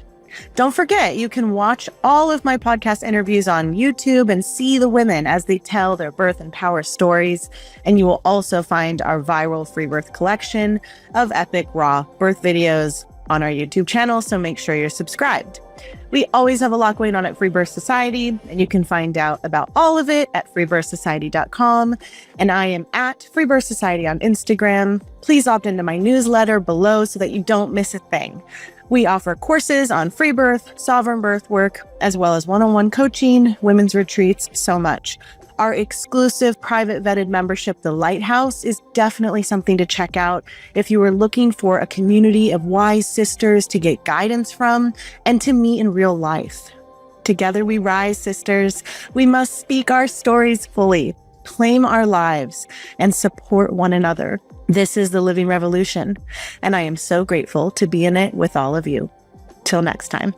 A: Don't forget, you can watch all of my podcast interviews on YouTube and see the women as they tell their birth and power stories. And you will also find our viral free birth collection of epic raw birth videos on our YouTube channel. So make sure you're subscribed. We always have a lot going on at Free Birth Society, and you can find out about all of it at freebirthsociety.com. And I am at Free Birth Society on Instagram. Please opt into my newsletter below so that you don't miss a thing. We offer courses on free birth, sovereign birth work, as well as one-on-one coaching, women's retreats, so much. Our exclusive private vetted membership, The Lighthouse, is definitely something to check out if you are looking for a community of wise sisters to get guidance from and to meet in real life. Together we rise, sisters. We must speak our stories fully, claim our lives, and support one another. This is the living revolution, and I am so grateful to be in it with all of you. Till next time.